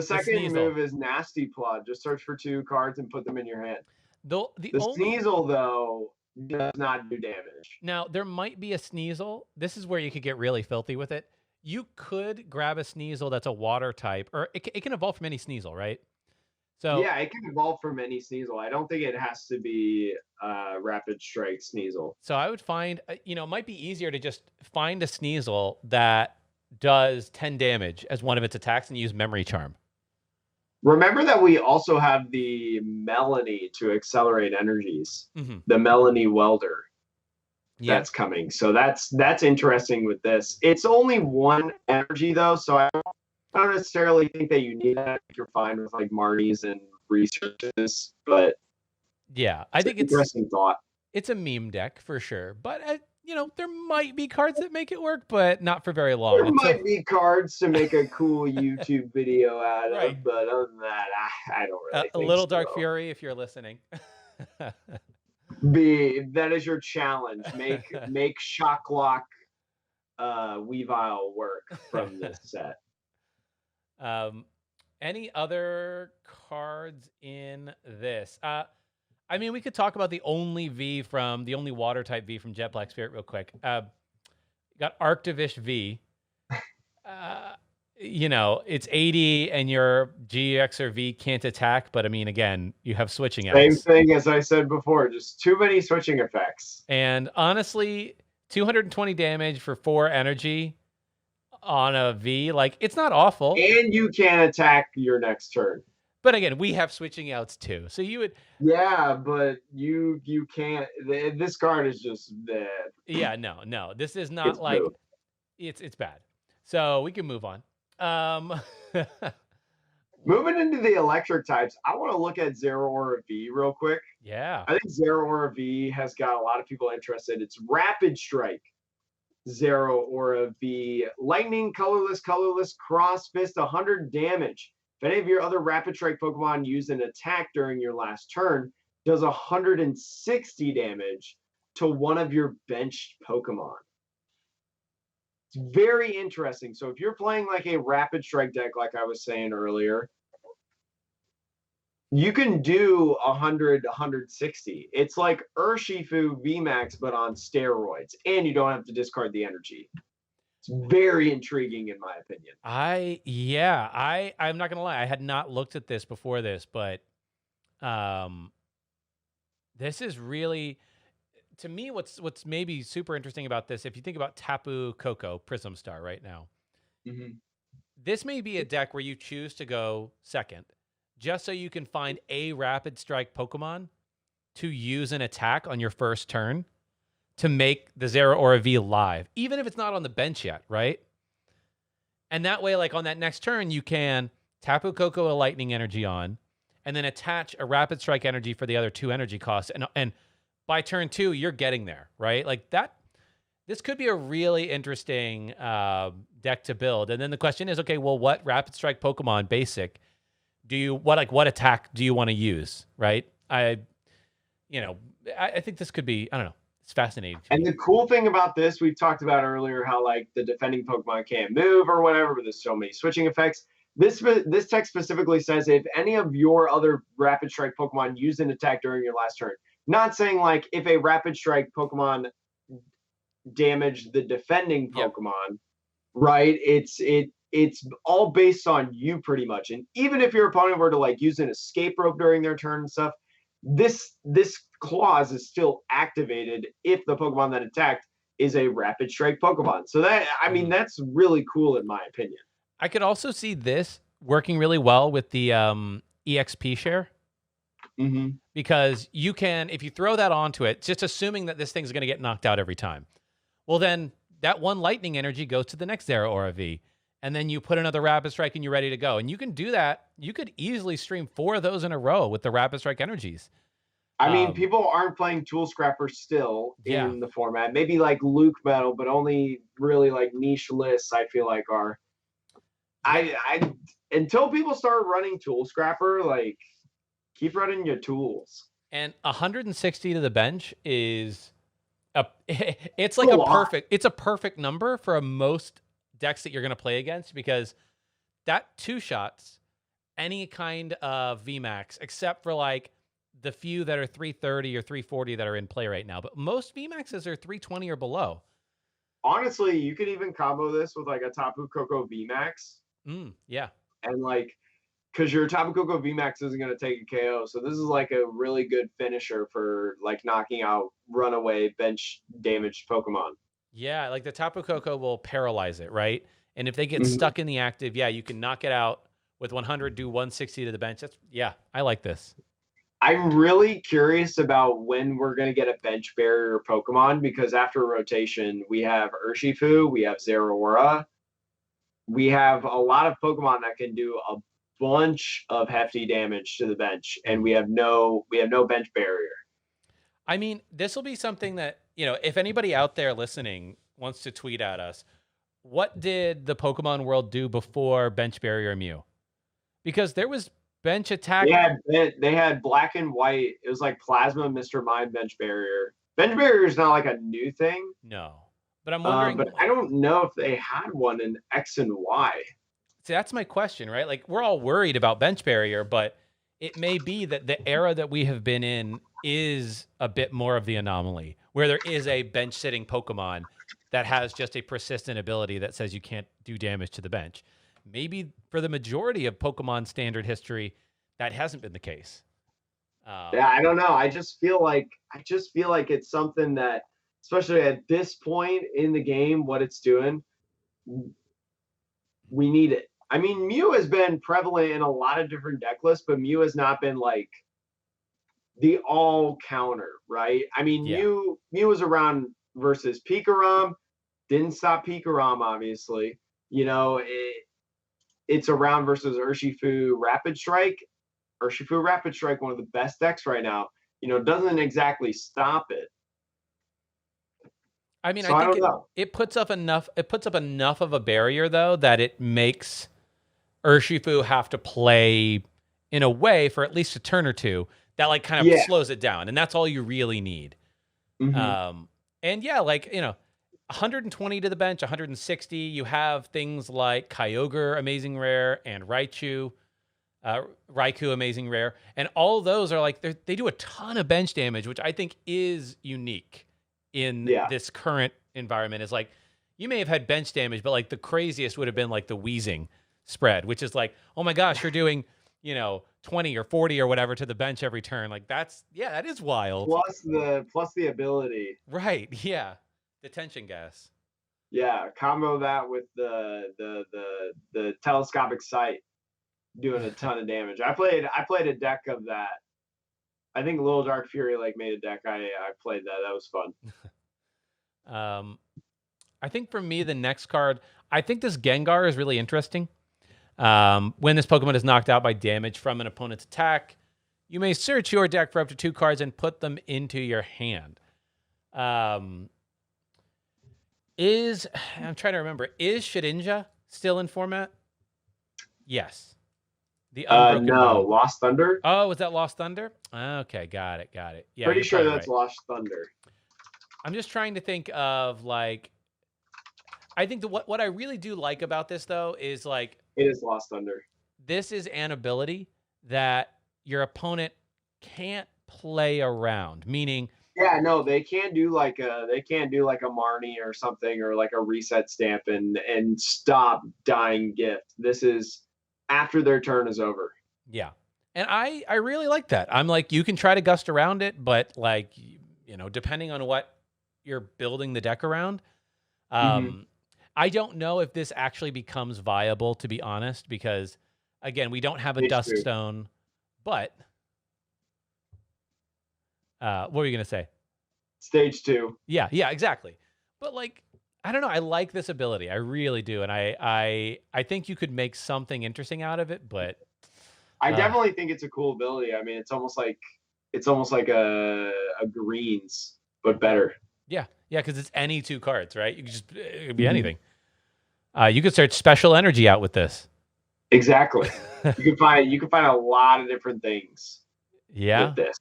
Speaker 1: second move is Nasty Plot. Just search for 2 cards and put them in your hand. The Sneasel, though, does not do damage.
Speaker 2: Now, there might be a Sneasel. This is where you could get really filthy with it. You could grab a Sneasel that's a water type, or it can evolve from any Sneasel, right? So
Speaker 1: yeah, it can evolve from any Sneasel. I don't think it has to be Rapid Strike Sneasel.
Speaker 2: So I would find, it might be easier to just find a Sneasel that does 10 damage as one of its attacks and use Memory Charm.
Speaker 1: Remember that we also have the Melanie to accelerate energies. The Melanie Welder that's coming. So that's interesting with this. It's only 1 energy though, so I don't necessarily think that you need that if you're fine with like Marnies and researches, but
Speaker 2: I think it's
Speaker 1: interesting thought.
Speaker 2: It's a meme deck for sure, but there might be cards that make it work, but not for very long.
Speaker 1: There might be cards to make a cool YouTube video out of, but other than that, I don't really think
Speaker 2: a little Dark Fury, if you're listening.
Speaker 1: That is your challenge. Make Shock Lock Weavile work from this set.
Speaker 2: Any other cards in this? I mean, we could talk about the only water type V from Jet Black Spirit real quick. Got Arctivish V. It's 80 and your GX or V can't attack, but I mean, again, you have switching outs.
Speaker 1: Same thing as I said before, just too many switching effects.
Speaker 2: And honestly, 220 damage for 4 energy on a V, like, it's not awful.
Speaker 1: And you can attack your next turn.
Speaker 2: But again, we have switching outs too. So you would...
Speaker 1: Yeah, but you can't... This card is just bad.
Speaker 2: Yeah, no. This is not it's bad. So we can move on.
Speaker 1: Moving into the electric types, I want to look at Zeraora V real quick.
Speaker 2: Yeah.
Speaker 1: I think Zeraora V has got a lot of people interested. It's Rapid Strike. Zeraora V. Lightning, colorless, cross fist, 100 damage. If any of your other Rapid Strike Pokemon use an attack during your last turn, does 160 damage to one of your benched Pokemon. It's very interesting. So if you're playing like a Rapid Strike deck, like I was saying earlier, you can do 100, 160. It's like Urshifu VMAX, but on steroids, and you don't have to discard the energy. It's very intriguing, in my opinion.
Speaker 2: I'm not gonna lie. I had not looked at this before this, but this is really, to me, what's maybe super interesting about this. If you think about Tapu Koko Prism Star right now, this may be a deck where you choose to go second, just so you can find a Rapid Strike Pokemon to use an attack on your first turn to make the Zeraora V live, even if it's not on the bench yet, right? And that way, like on that next turn, you can Tapu Koko a Lightning Energy on, and then attach a Rapid Strike energy for the other 2 energy costs. And by turn 2, you're getting there, right? Like that. This could be a really interesting deck to build. And then the question is, okay, well, what Rapid Strike Pokemon basic what attack do you want to use, right? I think this could be, I don't know. It's fascinating.
Speaker 1: And the cool thing about this, we've talked about earlier how like the defending Pokemon can't move or whatever, but there's so many switching effects. This text specifically says if any of your other Rapid Strike Pokemon use an attack during your last turn. Not saying like if a Rapid Strike Pokemon damaged the defending Pokemon, right? It's all based on you pretty much. And even if your opponent were to like use an escape rope during their turn and stuff, this clause is still activated if the Pokemon that attacked is a Rapid Strike Pokemon. So that, I mean, that's really cool in my opinion.
Speaker 2: I could also see this working really well with the EXP share. Because you can, if you throw that onto it, just assuming that this thing's going to get knocked out every time, well, then that 1 lightning energy goes to the next Zeraora V. And then you put another Rapid Strike and you're ready to go. And you can do that. You could easily stream 4 of those in a row with the Rapid Strike energies.
Speaker 1: I mean, people aren't playing Tool Scrapper still in the format. Maybe like Luke Metal, but only really like niche lists, I feel like are. I until people start running Tool Scrapper, like keep running your tools.
Speaker 2: And 160 to the bench is it's like a perfect number for most decks that you're going to play against, because that 2 shots any kind of VMAX except for like the few that are 330 or 340 that are in play right now, but most VMAXs are 320 or below.
Speaker 1: Honestly, you could even combo this with like a Tapu Koko VMAX.
Speaker 2: Yeah.
Speaker 1: And like, because your Tapu Koko VMAX isn't going to take a KO, so this is like a really good finisher for like knocking out runaway bench damaged Pokemon.
Speaker 2: Yeah, like the Tapu Koko will paralyze it, right? And if they get stuck in the active, you can knock it out with 100, do 160 to the bench. I like this.
Speaker 1: I'm really curious about when we're going to get a bench barrier Pokemon, because after rotation, we have Urshifu, we have Zeraora, we have a lot of Pokemon that can do a bunch of hefty damage to the bench, and we have no bench barrier.
Speaker 2: I mean, this will be something that, if anybody out there listening wants to tweet at us, what did the Pokemon world do before bench barrier Mew? Because there was bench attack.
Speaker 1: They had black and white. It was like Plasma, Mr. Mime, bench barrier. Bench barrier is not like a new thing.
Speaker 2: No, but I'm wondering.
Speaker 1: But I don't know if they had one in X and Y.
Speaker 2: See, that's my question, right? Like, we're all worried about bench barrier, but it may be that the era that we have been in is a bit more of the anomaly, where there is a bench sitting Pokemon that has just a persistent ability that says you can't do damage to the bench. Maybe for the majority of Pokemon standard history, that hasn't been the case.
Speaker 1: I don't know. I just feel like it's something that, especially at this point in the game, what it's doing, we need it. I mean, Mew has been prevalent in a lot of different deck lists, but Mew has not been like the all counter, right? I mean, Mew was around versus Pikarom, didn't stop Pikarom, obviously. It's around versus Urshifu Rapid Strike. Urshifu Rapid Strike, one of the best decks right now, doesn't exactly stop it.
Speaker 2: I mean, I think it puts up enough of a barrier, though, that it makes Urshifu have to play in a way for at least a turn or two that like kind of slows it down, and that's all you really need. And 120 to the bench, 160. You have things like Kyogre, amazing rare, and Raichu, amazing rare, and all of those are like they do a ton of bench damage, which I think is unique in this current environment. Is like you may have had bench damage, but like the craziest would have been like the Wheezing spread, which is like, oh my gosh, you're doing 20 or 40 or whatever to the bench every turn. Like that is wild.
Speaker 1: Plus the ability.
Speaker 2: Right. Yeah. Detention gas.
Speaker 1: Yeah. Combo that with the telescopic sight doing a ton of damage. I played a deck of that. I think Little Dark Fury made a deck. I played that. That was fun.
Speaker 2: I think for me, the next card, I think this Gengar is really interesting. When this Pokemon is knocked out by damage from an opponent's attack, you may search your deck for up to 2 cards and put them into your hand. I'm trying to remember, is Shedinja still in format? Yes. The Unbroken
Speaker 1: No,
Speaker 2: Bone.
Speaker 1: Lost Thunder.
Speaker 2: Oh, was that Lost Thunder? Okay, got it. Yeah,
Speaker 1: Pretty sure that's
Speaker 2: right.
Speaker 1: Lost Thunder.
Speaker 2: I'm just trying to think of like, I think what I really do like about this though is like,
Speaker 1: it is Lost Thunder.
Speaker 2: This is an ability that your opponent can't play around. Meaning,
Speaker 1: yeah, no, they can't do like a Marnie or something, or like a reset stamp and stop dying gift. This is after their turn is over.
Speaker 2: Yeah. And I really like that. I'm like, you can try to gust around it, but like, depending on what you're building the deck around, I don't know if this actually becomes viable, to be honest, because again, we don't have a Duststone, but what were you going to say?
Speaker 1: Stage 2.
Speaker 2: Yeah, exactly. But like, I don't know. I like this ability. I really do. And I think you could make something interesting out of it, but
Speaker 1: I definitely think it's a cool ability. I mean, it's almost like a greens, but better.
Speaker 2: Yeah, because it's any 2 cards, right? It could be anything. You could search special energy out with this.
Speaker 1: Exactly. you can find a lot of different things.
Speaker 2: Yeah.
Speaker 1: With this.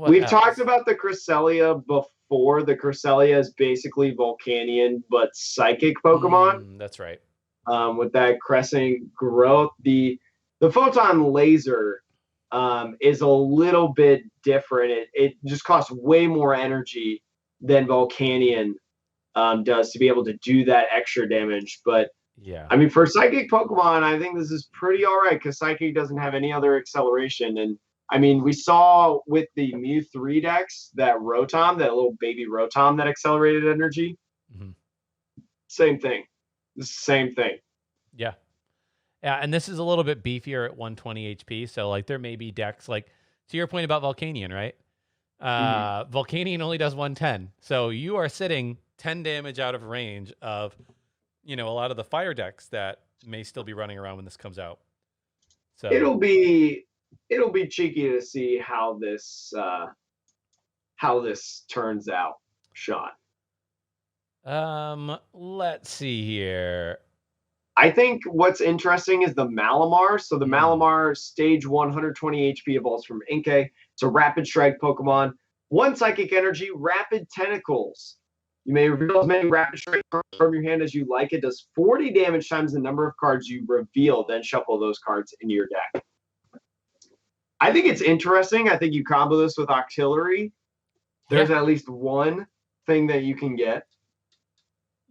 Speaker 2: We've
Speaker 1: talked about the Cresselia before. The Cresselia is basically Volcanion, but psychic Pokemon.
Speaker 2: That's right.
Speaker 1: With that crescent growth, the Photon Laser is a little bit different. It just costs way more energy than Volcanion does to be able to do that extra damage. But
Speaker 2: yeah,
Speaker 1: I mean, for Psychic Pokemon, I think this is pretty all right because Psychic doesn't have any other acceleration. And I mean, we saw with the Mew 3 decks that Rotom, that little baby Rotom that accelerated energy. Same thing. Same thing.
Speaker 2: Yeah. And this is a little bit beefier at 120 HP. So like there may be decks like, to your point about Volcanion, right? Volcanion only does 110. So you are sitting 10 damage out of range of, a lot of the fire decks that may still be running around when this comes out. So
Speaker 1: it'll be cheeky to see how this turns out, Sean.
Speaker 2: Let's see here.
Speaker 1: I think what's interesting is the Malamar. So the Malamar stage 120 HP evolves from Inkay. It's a rapid strike Pokemon. 1 psychic energy, rapid tentacles. You may reveal as many rapid strike cards from your hand as you like. It does 40 damage times the number of cards you reveal, then shuffle those cards into your deck. I think it's interesting. I think you combo this with Octillery. There's at least one thing that you can get.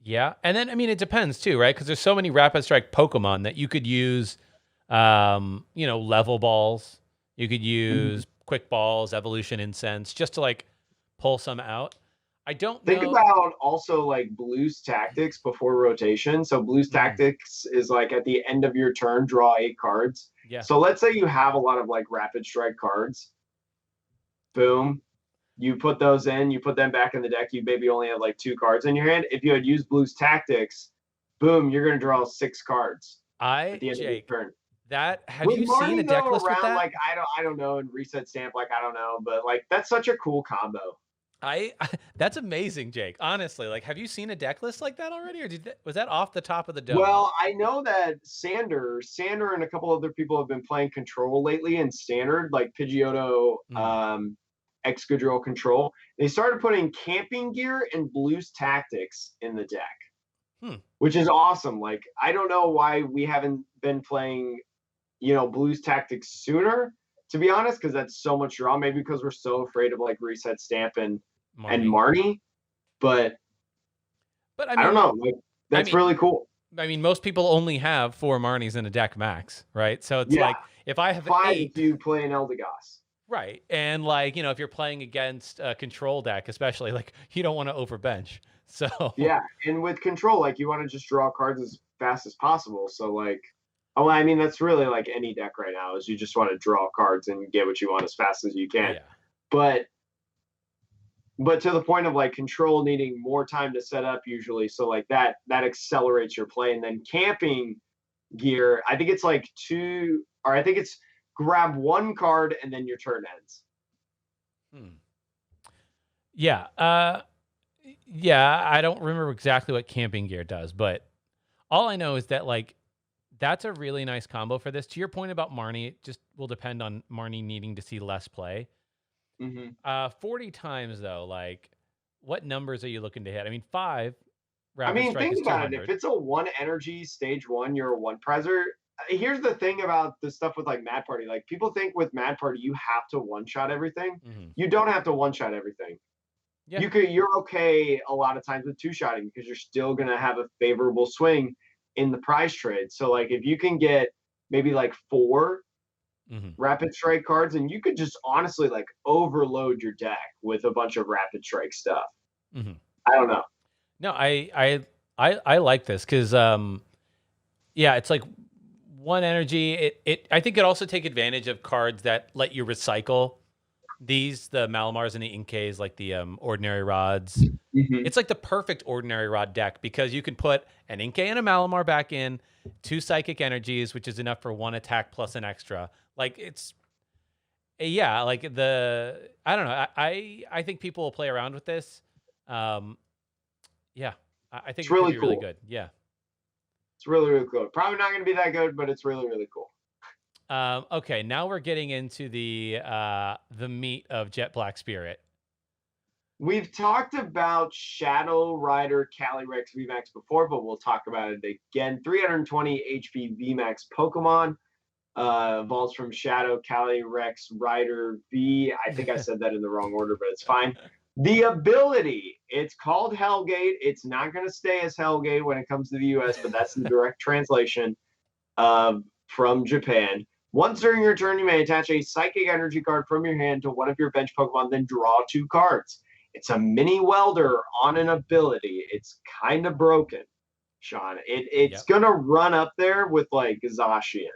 Speaker 2: Yeah, and then, I mean, it depends too, right? Because there's so many Rapid Strike Pokemon that you could use, level balls. You could use quick balls, evolution incense, just to like pull some out. I don't
Speaker 1: think about also like Blue's Tactics before rotation. So Blue's Tactics is like at the end of your turn, draw 8 cards.
Speaker 2: Yeah.
Speaker 1: So let's say you have a lot of like Rapid Strike cards. Boom. You put those in, you put them back in the deck, you maybe only have like 2 cards in your hand. If you had used Blue's Tactics, boom, you're going to draw 6 cards at the end of your turn.
Speaker 2: Have you seen a deck list with that?
Speaker 1: Like, I don't know, and reset stamp, like, I don't know, but like, that's such a cool combo.
Speaker 2: That's amazing, Jake. Honestly, like, have you seen a deck list like that already, or was that off the top of the dome?
Speaker 1: Well, I know that Sander and a couple other people have been playing Control lately in Standard, like Pidgeotto, Excadrill Control. They started putting Camping Gear and Blue's Tactics in the deck, which is awesome. Like, I don't know why we haven't been playing, Blue's Tactics sooner, to be honest, because that's so much draw. Maybe because we're so afraid of like reset stamp and Marnie. But I, mean, I don't know. Like, that's really cool.
Speaker 2: I mean, most people only have 4 Marnies in a deck max, right? So it's like, if I have
Speaker 1: 5
Speaker 2: 8,
Speaker 1: if you play an Eldegoss.
Speaker 2: Right. And like, if you're playing against a control deck, especially, like, you don't want to overbench. So
Speaker 1: yeah, and with control, like, you want to just draw cards as fast as possible. So like, I mean, that's really like any deck right now, is you just want to draw cards and get what you want as fast as you can. Yeah. But but to the point of like control needing more time to set up usually. So like that accelerates your play. And then camping gear, I think it's like two, or I think it's grab one card and then your turn ends.
Speaker 2: Yeah. Yeah, I don't remember exactly what camping gear does, but all I know is that like that's a really nice combo for this. To your point about Marnie, it just will depend on Marnie needing to see less play. 40 times though, like what numbers are you looking to hit? I mean, 5 rapid strike
Speaker 1: Think
Speaker 2: is
Speaker 1: about
Speaker 2: 200.
Speaker 1: it. If it's a 1 energy stage 1, you're a 1 prizer. Here's the thing about the stuff with like Mad Party. Like people think with Mad Party you have to one shot everything. You don't have to one shot everything. Yeah. You're okay a lot of times with 2-shotting because you're still gonna have a favorable swing in the prize trade. So like if you can get maybe like 4 rapid strike cards, and you could just honestly like overload your deck with a bunch of rapid strike stuff. I don't know.
Speaker 2: No, I like this because yeah, it's like 1 energy. I think it also take advantage of cards that let you recycle these, the Malamars and the Inkays, like the ordinary rods. It's like the perfect ordinary rod deck because you can put an Inkay and a Malamar back in, 2 psychic energies, which is enough for 1 attack plus an extra. Like it's, yeah, like I don't know. I think people will play around with this. Yeah, I think it's really cool. Really good. Yeah,
Speaker 1: it's really, really cool. Probably not going to be that good, but it's really, really cool.
Speaker 2: Okay, now we're getting into the meat of Jet Black Spirit.
Speaker 1: We've talked about Shadow Rider Calyrex VMAX before, but we'll talk about it again. 320 HP VMAX Pokemon. Evolves from Shadow Calyrex Rider V. I think I said that in the wrong order, but it's fine. The ability, it's called Hellgate. It's not going to stay as Hellgate when it comes to the US, but that's the direct translation from Japan. Once during your turn, you may attach a Psychic Energy card from your hand to one of your bench Pokemon, then draw 2 cards. It's a mini welder on an ability. It's kind of broken, Sean. It's going to run up there with like Zacian.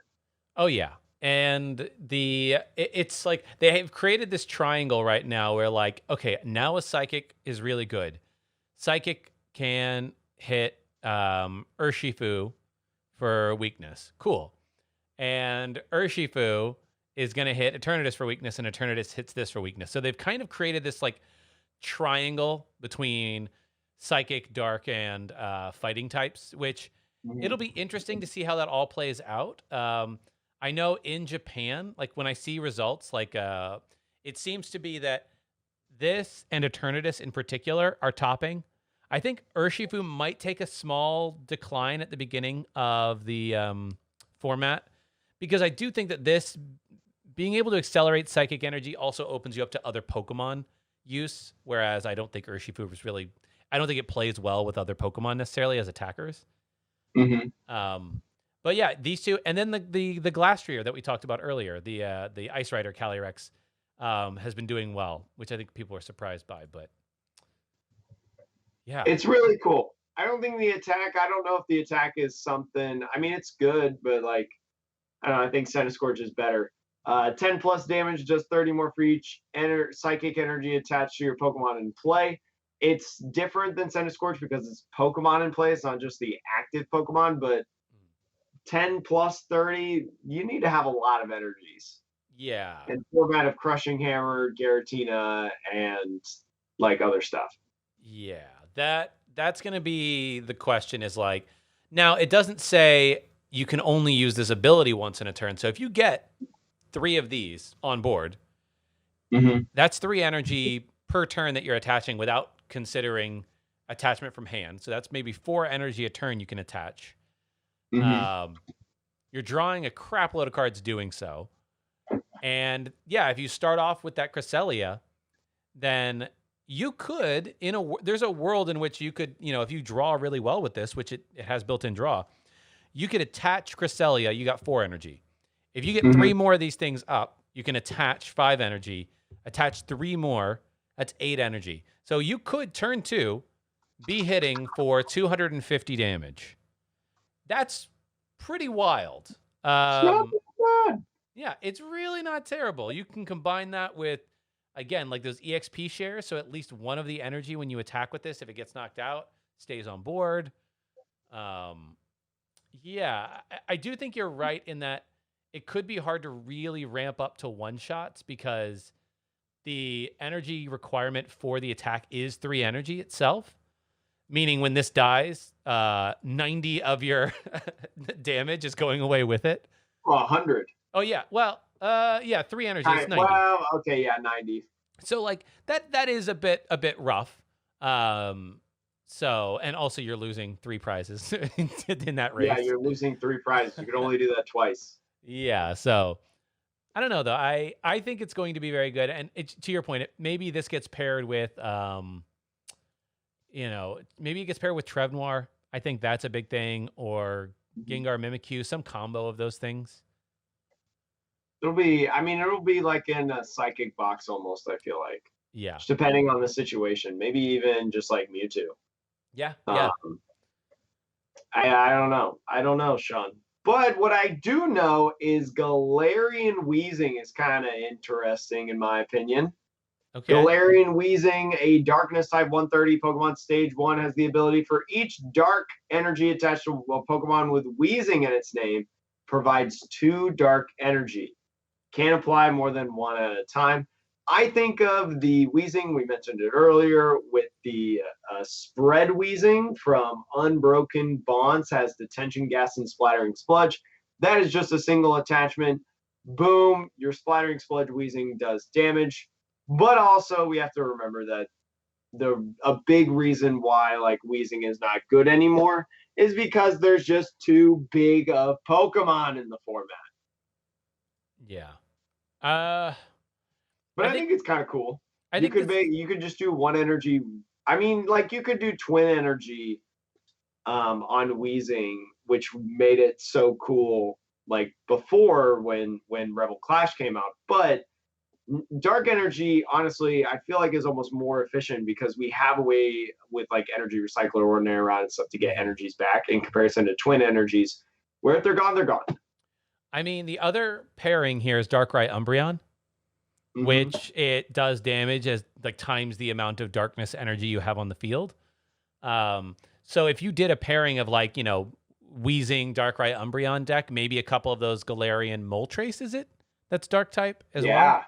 Speaker 2: Oh, yeah. And it's like they have created this triangle right now where like, okay, now a Psychic is really good. Psychic can hit Urshifu for weakness. Cool. And Urshifu is going to hit Eternatus for weakness, and Eternatus hits this for weakness. So they've kind of created this like triangle between Psychic, Dark, and fighting types, which it'll be interesting to see how that all plays out. I know in Japan, like when I see results, like it seems to be that this and Eternatus in particular are topping. I think Urshifu might take a small decline at the beginning of the format, because I do think that this being able to accelerate Psychic Energy also opens you up to other Pokemon use, whereas I don't think Urshifu was really, I don't think it plays well with other Pokemon necessarily as attackers. But yeah, these two, and then the Glastrier that we talked about earlier, the Ice Rider Calyrex, has been doing well, which I think people are surprised by. But yeah,
Speaker 1: it's really cool. I don't think the attack. I don't know if the attack is something. I mean, it's good, but like, I don't know. I think Centiskorch is better. 10 plus damage, just 30 more for each Psychic Energy attached to your Pokemon in play. It's different than Centiskorch because it's Pokemon in play. It's not just the active Pokemon, but 10 plus 30, you need to have a lot of energies.
Speaker 2: Yeah.
Speaker 1: And format of Crushing Hammer, Giratina, and like other stuff.
Speaker 2: Yeah, that's going to be the question is like, now it doesn't say you can only use this ability once in a turn. So if you get 3 of these on board, that's 3 energy per turn that you're attaching without considering attachment from hand. So that's maybe 4 energy a turn you can attach. You're drawing a crap load of cards doing so. And yeah, if you start off with that Cresselia, then you could, there's a world in which you could, if you draw really well with this, which it has built-in draw, you could attach Cresselia, you got 4 energy. If you get 3 more of these things up, you can attach 5 energy, attach 3 more, that's 8 energy. So you could turn 2, be hitting for 250 damage. That's pretty wild. Yeah, it's really not terrible. You can combine that with again, like those EXP shares. So at least one of the energy when you attack with this, if it gets knocked out, stays on board. Yeah, I do think you're right in that it could be hard to really ramp up to one-shots because the energy requirement for the attack is 3 energy itself. Meaning when this dies, 90 of your damage is going away with it.
Speaker 1: 100.
Speaker 2: Oh, yeah. Well, yeah, 3 energy is 90.
Speaker 1: Well, okay, yeah, 90.
Speaker 2: So, like, that is a bit rough. So, and also you're losing 3 prizes in that race.
Speaker 1: Yeah, you're losing 3 prizes. You can only do that twice.
Speaker 2: Yeah, so I don't know, though. I think it's going to be very good. And to your point, maybe this gets paired with... maybe it gets paired with Trevnoir. I think that's a big thing, or Gengar Mimikyu, some combo of those things.
Speaker 1: It'll be like in a psychic box almost, I feel like.
Speaker 2: Yeah.
Speaker 1: Just depending on the situation. Maybe even just like Mewtwo.
Speaker 2: Yeah.
Speaker 1: I don't know. I don't know, Sean. But what I do know is Valerian Wheezing is kind of interesting in my opinion.
Speaker 2: Okay.
Speaker 1: Valerian Wheezing, a Darkness type 130 Pokemon stage 1, has the ability for each dark energy attached to a Pokemon with Wheezing in its name, provides 2 dark energy. Can't apply more than 1 at a time. I think of the Wheezing, we mentioned it earlier, with the Spread Wheezing from Unbroken Bonds, has Detention Gas and Splattering Sludge. That is just a single attachment. Boom, your Splattering Sludge Wheezing does damage. But also, we have to remember that a big reason why like Wheezing is not good anymore is because there's just too big of Pokemon in the format.
Speaker 2: Yeah.
Speaker 1: But I think it's kind of cool.
Speaker 2: You
Speaker 1: could just do 1 energy. I mean, like you could do twin energy on Wheezing, which made it so cool like before when Rebel Clash came out. But dark energy, honestly, I feel like is almost more efficient because we have a way with like energy recycler, ordinary around and stuff to get energies back in comparison to twin energies, where if they're gone, they're gone.
Speaker 2: I mean, the other pairing here is Darkrai Umbreon, which it does damage as like times the amount of darkness energy you have on the field. So if you did a pairing of like, Wheezing, Darkrai Umbreon deck, maybe a couple of those Galarian Moltres, is it? That's dark type as well.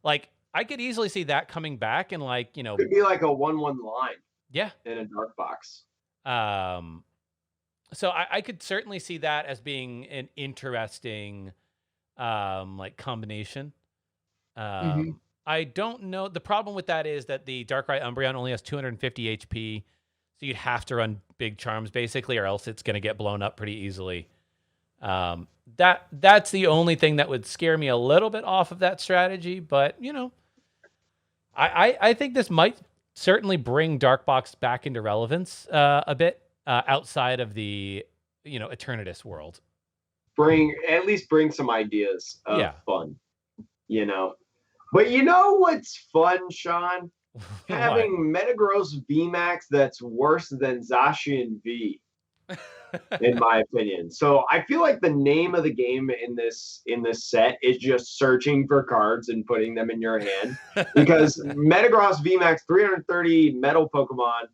Speaker 2: Like, I could easily see that coming back and like,
Speaker 1: could be like a 1/1 line.
Speaker 2: Yeah.
Speaker 1: In a dark box.
Speaker 2: So I could certainly see that as being an interesting like combination. I don't know. The problem with that is that the Darkrai Umbreon only has 250 HP. So you'd have to run big charms basically, or else it's going to get blown up pretty easily. That's the only thing that would scare me a little bit off of that strategy. But, I think this might certainly bring Darkbox back into relevance a bit outside of the, Eternatus world.
Speaker 1: At least bring some ideas of fun, But what's fun, Sean? Having Metagross VMAX that's worse than Zacian V. In my opinion. So I feel like the name of the game in this set is just searching for cards and putting them in your hand. Because Metagross VMAX, 330 metal Pokemon,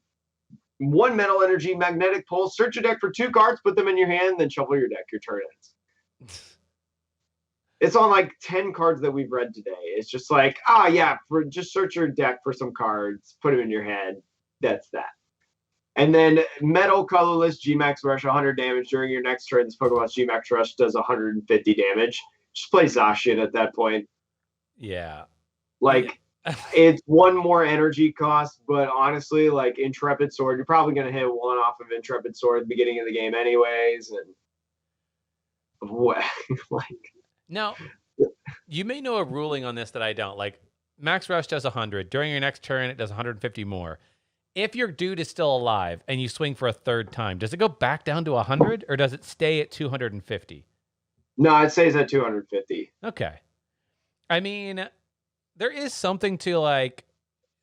Speaker 1: 1 metal energy, magnetic pulse, search your deck for 2 cards, put them in your hand, then shuffle your deck, your turn ends. It's on like 10 cards that we've read today. It's just like, just search your deck for some cards, put them in your hand. That's that. And then Metal Colorless Gmax Rush, 100 damage during your next turn. This Pokemon's Gmax Rush does 150 damage. Just play Zacian at that point.
Speaker 2: Yeah.
Speaker 1: Like, it's 1 more energy cost, but honestly, like Intrepid Sword, you're probably going to hit 1 off of Intrepid Sword at the beginning of the game anyways. And what?
Speaker 2: Now, you may know a ruling on this that I don't. Like, Max Rush does 100. During your next turn, it does 150 more. If your dude is still alive and you swing for a 3rd time, does it go back down to 100 or does it stay at 250?
Speaker 1: No, it stays at 250.
Speaker 2: Okay. I mean, there is something to like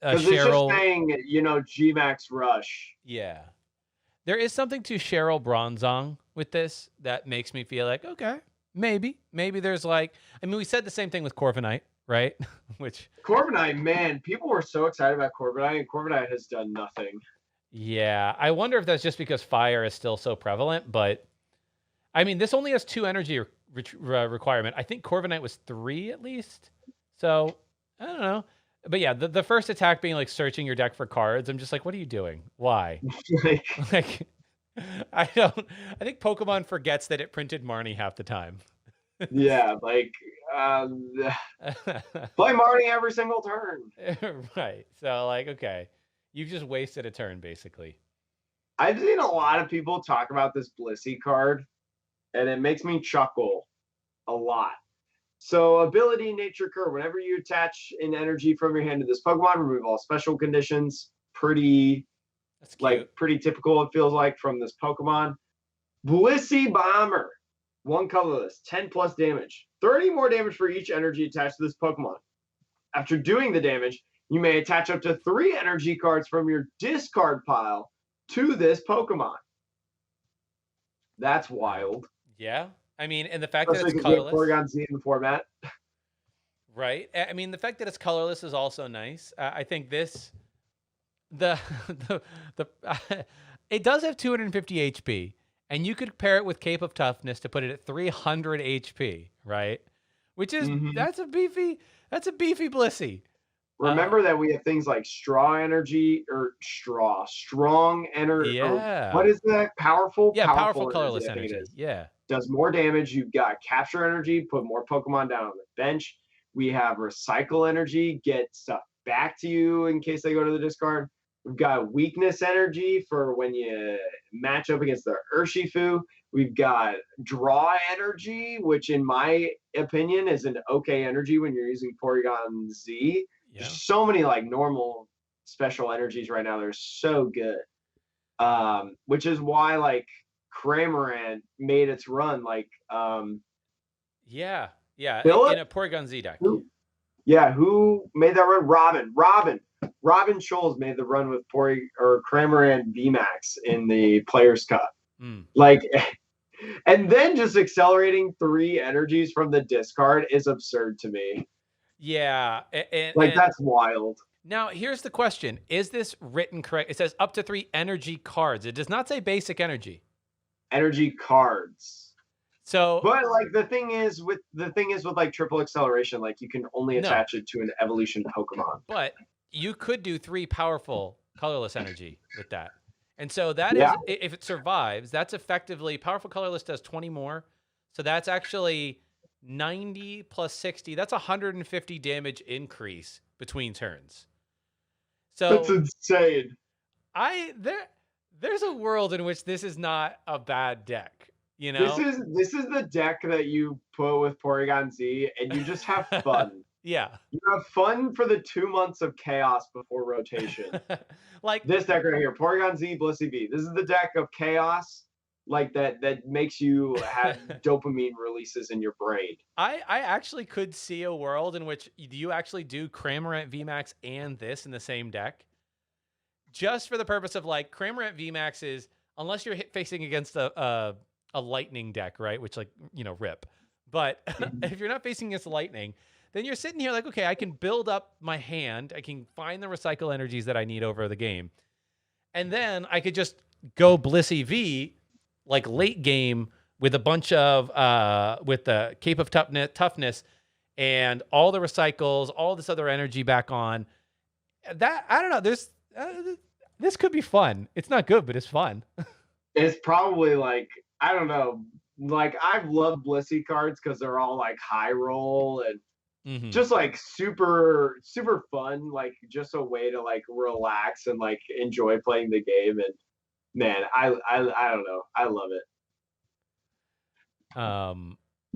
Speaker 1: Cheryl. It's just saying, Gmax Rush.
Speaker 2: Yeah. There is something to Cheryl Bronzong with this that makes me feel like, okay, maybe there's like, we said the same thing with Corviknight, right? Which
Speaker 1: Corviknight, man, people were so excited about Corviknight, and Corviknight has done nothing.
Speaker 2: yeah, I wonder if that's just because fire is still so prevalent, but I mean, this only has 2 energy requirement. I think Corviknight was 3 at least. So, I don't know. But yeah, the first attack being like searching your deck for cards, I'm just like, what are you doing? Why?
Speaker 1: Like,
Speaker 2: Like, I think Pokemon forgets that it printed Marnie half the time.
Speaker 1: yeah, like play Marnie every single turn.
Speaker 2: Right. So, like, okay, you've just wasted a turn, basically.
Speaker 1: I've seen a lot of people talk about this Blissey card, and it makes me chuckle a lot. So, ability Nature Curve. Whenever you attach an energy from your hand to this Pokemon, remove all special conditions. Pretty,
Speaker 2: That's cute.
Speaker 1: like, pretty typical, it feels like, from this Pokemon. Blissey Bomber. 1 colorless, 10 plus damage. 30 more damage for each energy attached to this Pokemon. After doing the damage, you may attach up to 3 energy cards from your discard pile to this Pokemon. That's wild.
Speaker 2: Yeah. I mean, and the fact that
Speaker 1: Especially
Speaker 2: it's
Speaker 1: because we have
Speaker 2: colorless.
Speaker 1: Porygon Z in the format.
Speaker 2: Right. I mean, the fact that it's colorless is also nice. I think this, the it does have 250 HP, and you could pair it with Cape of Toughness to put it at 300 HP, right? Which is that's a beefy Blissey.
Speaker 1: Remember that we have things like Straw Energy or Strong Energy.
Speaker 2: Yeah.
Speaker 1: What is that? Powerful?
Speaker 2: Yeah, powerful colorless
Speaker 1: I think
Speaker 2: energy.
Speaker 1: it is.
Speaker 2: Yeah.
Speaker 1: Does more damage. You've got Capture Energy, put more Pokemon down on the bench. We have Recycle Energy, get stuff back to you in case they go to the discard. We've got Weakness Energy for when you match up against the Urshifu. We've got Draw Energy, which in my opinion is an okay energy when you're using Porygon Z.
Speaker 2: Yeah.
Speaker 1: There's so many like normal special energies right now. They're so good. Which is why like Cramorant made its run. Like
Speaker 2: yeah.
Speaker 1: Philip?
Speaker 2: In a Porygon Z deck.
Speaker 1: Who made that run? Robin Scholes made the run with Cramorant VMAX in the Players' Cup. Like, and then just accelerating 3 energies from the discard is absurd to me.
Speaker 2: Yeah. And
Speaker 1: that's wild.
Speaker 2: Now, here's the question. Is this written correct? It says up to 3 energy cards. It does not say basic energy.
Speaker 1: Energy cards.
Speaker 2: So,
Speaker 1: but like the thing is with like triple acceleration, like you can only attach it to an evolution Pokemon.
Speaker 2: But you could do 3 powerful colorless energy with that. And so that is, if it survives, that's effectively, powerful colorless does 20 more. So that's actually 90 plus 60. That's 150 damage increase between turns. So
Speaker 1: that's insane.
Speaker 2: There's a world in which this is not a bad deck. You know,
Speaker 1: this is the deck that you put with Porygon Z, and you just have fun.
Speaker 2: Yeah,
Speaker 1: you have fun for the 2 months of chaos before rotation.
Speaker 2: Like
Speaker 1: this deck right here, Porygon Z, Blissey V. This is the deck of chaos, like that makes you have dopamine releases in your brain.
Speaker 2: I actually could see a world in which you actually do Cramorant VMAX and this in the same deck, just for the purpose of like Cramorant VMAX is, unless you're facing against a lightning deck, right? Which like, you know, rip. But if you're not facing against lightning, then you're sitting here like, okay, I can build up my hand. I can find the recycle energies that I need over the game. And then I could just go Blissey V like late game with a bunch of, with the Cape of Toughness and all the recycles, all this other energy back on. That, I don't know, this could be fun. It's not good, but it's fun.
Speaker 1: It's probably like, I don't know, like I've loved Blissey cards because they're all like high roll and just like super, super fun, like just a way to like relax and like enjoy playing the game. And man, I don't know, I love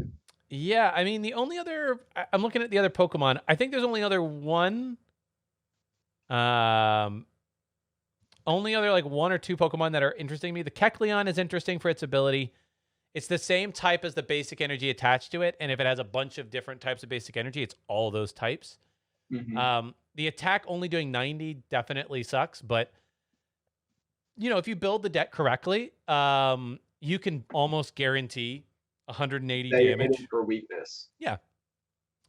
Speaker 1: it.
Speaker 2: Yeah, I mean the only other, I'm looking at the other Pokemon. I think there's only other one. Only other like 1 or 2 Pokemon that are interesting to me. The Kecleon is interesting for its ability. It's the same type as the basic energy attached to it. And if it has a bunch of different types of basic energy, it's all those types. The attack only doing 90 definitely sucks. But, you know, if you build the deck correctly, you can almost guarantee 180 damage.
Speaker 1: For weakness.
Speaker 2: Yeah.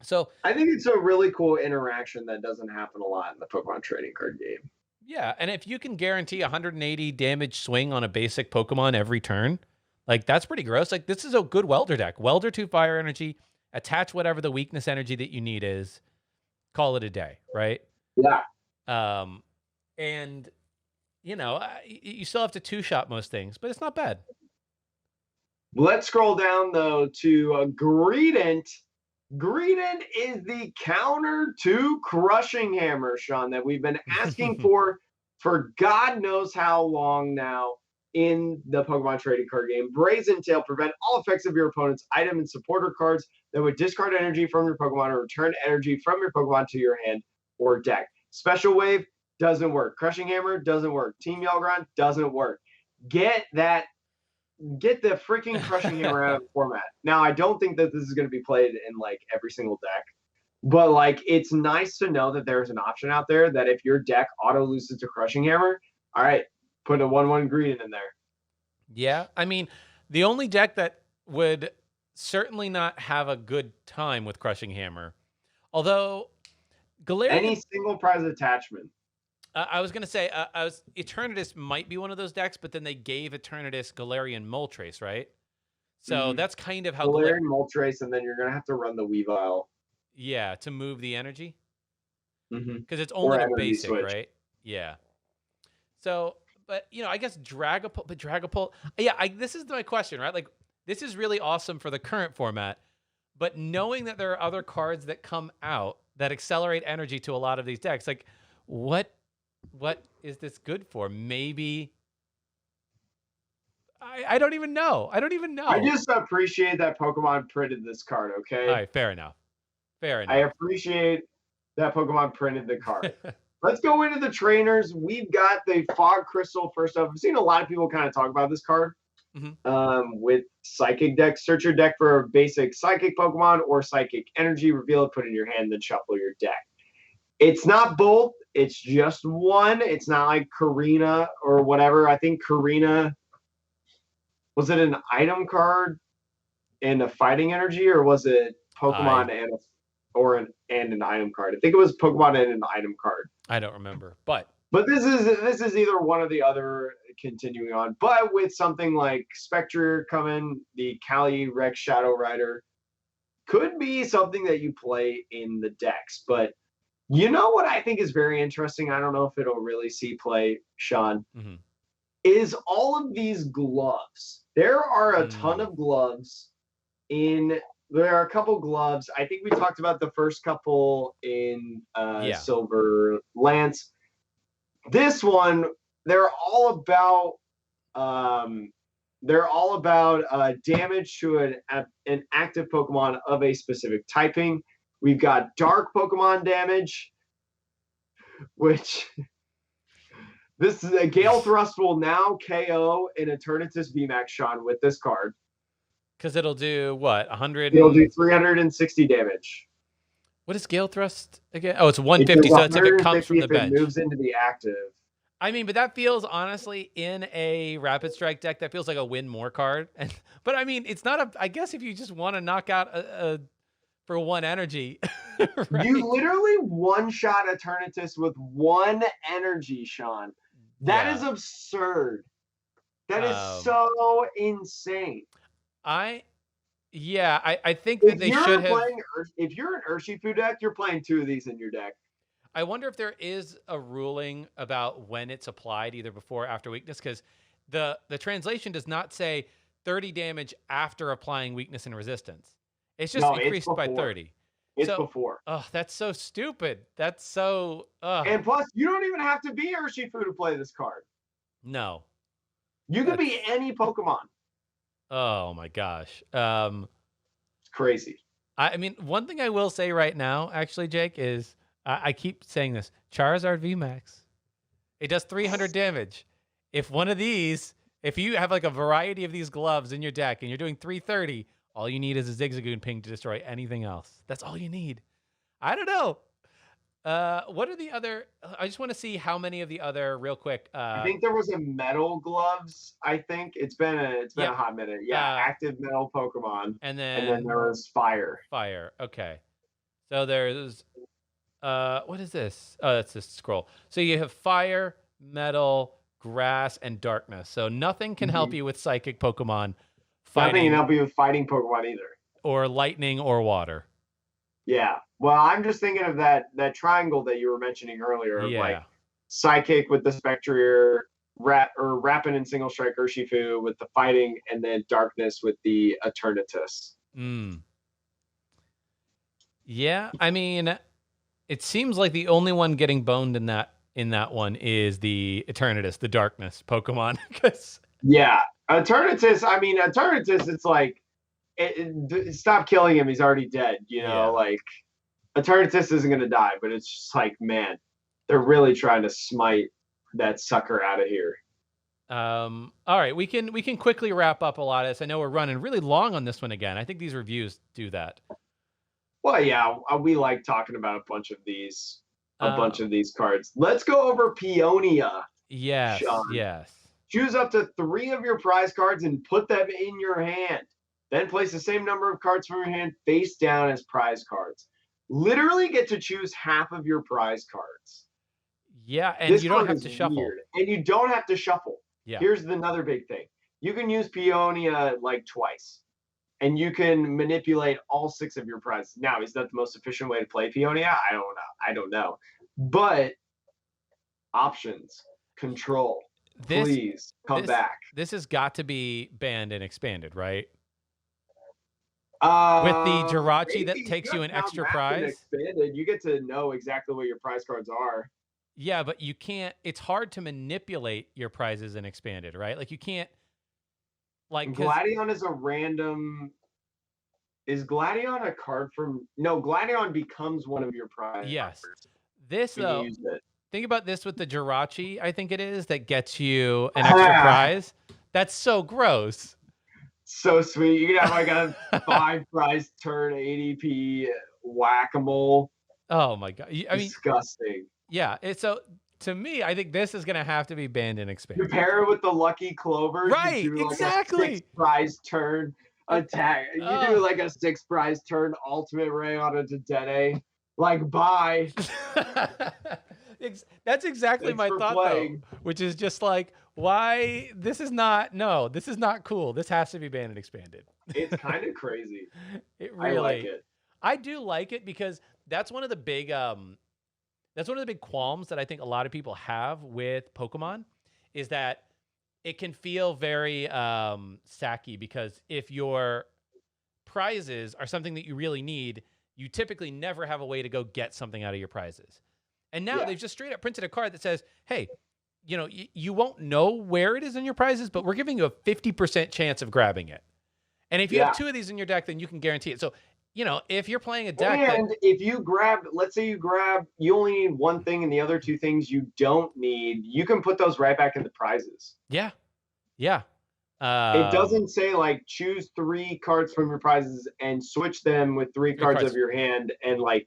Speaker 2: So
Speaker 1: I think it's a really cool interaction that doesn't happen a lot in the Pokemon trading card game.
Speaker 2: yeah, and if you can guarantee 180 damage swing on a basic Pokemon every turn, like that's pretty gross. Like this is a good welder deck. Welder 2 fire energy, attach whatever the weakness energy that you need is, call it a day, right?
Speaker 1: Yeah.
Speaker 2: And you still have to two-shot most things, but it's not bad.
Speaker 1: Let's scroll down though to Greedent. Greedent is the counter to Crushing Hammer, Sean, that we've been asking for God knows how long now in the Pokemon trading card game. Brazen Tail, prevent all effects of your opponent's item and supporter cards that would discard energy from your Pokemon or return energy from your Pokemon to your hand or deck. Special Wave doesn't work. Crushing Hammer doesn't work. Team Yellgron doesn't work. Get the freaking Crushing Hammer out of the format. Now, I don't think that this is going to be played in like every single deck, but like it's nice to know that there's an option out there that if your deck auto loses to Crushing Hammer, all right, put a 1/1 Greedent in there.
Speaker 2: Yeah, I mean, the only deck that would certainly not have a good time with Crushing Hammer, although Galarian,
Speaker 1: any single prize attachment.
Speaker 2: I was gonna say, Eternatus might be one of those decks, but then they gave Eternatus Galarian Moltres, right? So that's kind of how
Speaker 1: Galarian Moltres, and then you're gonna have to run the Weavile.
Speaker 2: Yeah, to move the energy.
Speaker 1: Mm-hmm.
Speaker 2: Because it's only a basic, switch. Right? Yeah. So, but I guess Dragapult. Yeah, this is my question, right? Like, this is really awesome for the current format, but knowing that there are other cards that come out that accelerate energy to a lot of these decks, like, what is this good for? Maybe. I don't even know. I
Speaker 1: just appreciate that Pokemon printed this card, okay?
Speaker 2: All right, fair enough.
Speaker 1: I appreciate that Pokemon printed the card. Let's go into the trainers. We've got the Fog Crystal first up. I've seen a lot of people kind of talk about this card with Psychic deck. Search your deck for a basic Psychic Pokemon or Psychic Energy. Reveal it, put it in your hand, then shuffle your deck. It's not both. It's just one. It's not like Karina or whatever. I think Karina, was it an item card and a Fighting Energy, or was it Pokemon and an item card? I think it was Pokemon and an item card.
Speaker 2: I don't remember, but
Speaker 1: this is either one or the other continuing on. But with something like Spectre coming, the Cali Rex Shadow Rider could be something that you play in the decks. But you know what I think is very interesting? I don't know if it'll really see play, Sean, is all of these gloves. There are a ton of gloves there are a couple gloves. I think we talked about the first couple in Silver Lance. This one, they're all about damage to an active Pokemon of a specific typing. We've got Dark Pokemon damage, which this is a Gale Thrust will now KO an Eternatus VMAX, Sean, with this card.
Speaker 2: Because it'll do what? 100?
Speaker 1: It'll do 360 damage.
Speaker 2: What is Gale Thrust again? Oh, it's 150. So it's if it comes from the bench.
Speaker 1: It moves into the active.
Speaker 2: I mean, but that feels honestly in a Rapid Strike deck, that feels like a win more card. But I mean, it's not I guess if you just want to knock out for one energy. Right?
Speaker 1: You literally one-shot Eternatus with one energy, Sean. That is absurd. That is so insane.
Speaker 2: I think that they should have.
Speaker 1: If you're an Urshifu deck, you're playing two of these in your deck.
Speaker 2: I wonder if there is a ruling about when it's applied, either before or after weakness, because the translation does not say 30 damage after applying weakness and resistance. It's just increased by 30.
Speaker 1: It's before.
Speaker 2: Oh, that's so stupid. That's so.
Speaker 1: And plus, you don't even have to be Urshifu to play this card.
Speaker 2: No.
Speaker 1: You could be any Pokemon.
Speaker 2: Oh my gosh.
Speaker 1: It's crazy.
Speaker 2: I mean, one thing I will say right now, actually, Jake, is I keep saying this. Charizard VMAX. It does 300 damage. If you have like a variety of these gloves in your deck and you're doing 330, all you need is a Zigzagoon ping to destroy anything else. That's all you need. I don't know. What are the other? I just want to see how many of the other real quick.
Speaker 1: I think there was a metal gloves. I think it's been a hot minute. Yeah, active metal Pokemon.
Speaker 2: And then
Speaker 1: there was fire.
Speaker 2: Fire. Okay. So there's what is this? Oh, that's this scroll. So you have fire, metal, grass, and darkness. So nothing can help you with psychic Pokemon
Speaker 1: Nothing can
Speaker 2: fighting
Speaker 1: help you with fighting Pokemon either.
Speaker 2: or lightning or water.
Speaker 1: Yeah. Well, I'm just thinking of that triangle that you were mentioning earlier of like Psychic with the Spectrier, Rapid and Single Strike Urshifu with the fighting, and then Darkness with the Eternatus.
Speaker 2: Yeah, I mean, it seems like the only one getting boned in that one is the Eternatus, the Darkness Pokemon.
Speaker 1: Yeah, Eternatus. I mean, Eternatus. It's like, stop killing him. He's already dead. You know, like Eternatus isn't gonna die, but it's just like, man, they're really trying to smite that sucker out of here.
Speaker 2: All right, we can quickly wrap up a lot of this. I know we're running really long on this one again. I think these reviews do that.
Speaker 1: Well, yeah, we like talking about a bunch of these cards. Let's go over Peonia.
Speaker 2: Yes,
Speaker 1: Sean.
Speaker 2: yes.
Speaker 1: Choose up to 3 of your prize cards and put them in your hand. Then place the same number of cards from your hand face down as prize cards. Literally get to choose half of your prize cards.
Speaker 2: Yeah, and you don't have to shuffle.
Speaker 1: Weird. And you don't have to shuffle.
Speaker 2: Yeah.
Speaker 1: Here's another big thing. You can use Peonia like twice. And you can manipulate all 6 of your prizes. Now, is that the most efficient way to play Peonia? I don't know. But options, control, please come back.
Speaker 2: This has got to be banned and expanded, right?
Speaker 1: With
Speaker 2: the Jirachi that takes you an extra prize?
Speaker 1: Expanded, you get to know exactly what your prize cards are.
Speaker 2: Yeah, but you can't. It's hard to manipulate your prizes in expanded, right? Like you can't. Like
Speaker 1: Gladion is a random. Is Gladion a card from? No, Gladion becomes one of your prizes.
Speaker 2: Yes. This though. Think about this with the Jirachi. I think it is that gets you an extra prize. That's so gross.
Speaker 1: So sweet. You can have like a 5 prize turn ADP whack-a-mole.
Speaker 2: Oh my god! I mean,
Speaker 1: disgusting.
Speaker 2: Yeah. It's so. To me, I think this is going to have to be banned and expanded.
Speaker 1: You pair it with the Lucky Clovers.
Speaker 2: Right,
Speaker 1: you do
Speaker 2: exactly.
Speaker 1: Like a 6 prize turn attack. You do like a 6 prize turn ultimate ray on a Dedenne. Like, bye.
Speaker 2: That's exactly my thought, though. Which is just like, why? This is not cool. This has to be banned and expanded.
Speaker 1: It's kind of crazy.
Speaker 2: It really.
Speaker 1: I like it.
Speaker 2: I do like it because that's one of the big qualms that I think a lot of people have with Pokemon is that it can feel very sacky because if your prizes are something that you really need, you typically never have a way to go get something out of your prizes. And now they've just straight up printed a card that says, hey, you know, you won't know where it is in your prizes, but we're giving you a 50% chance of grabbing it. And if you have 2 of these in your deck, then you can guarantee it. So, you know, if you're playing a deck
Speaker 1: if you grab, let's say you only need 1 thing and the other 2 things you don't need, you can put those right back in the prizes.
Speaker 2: Yeah. Yeah.
Speaker 1: It doesn't say like choose 3 cards from your prizes and switch them with 3 cards of your hand, and like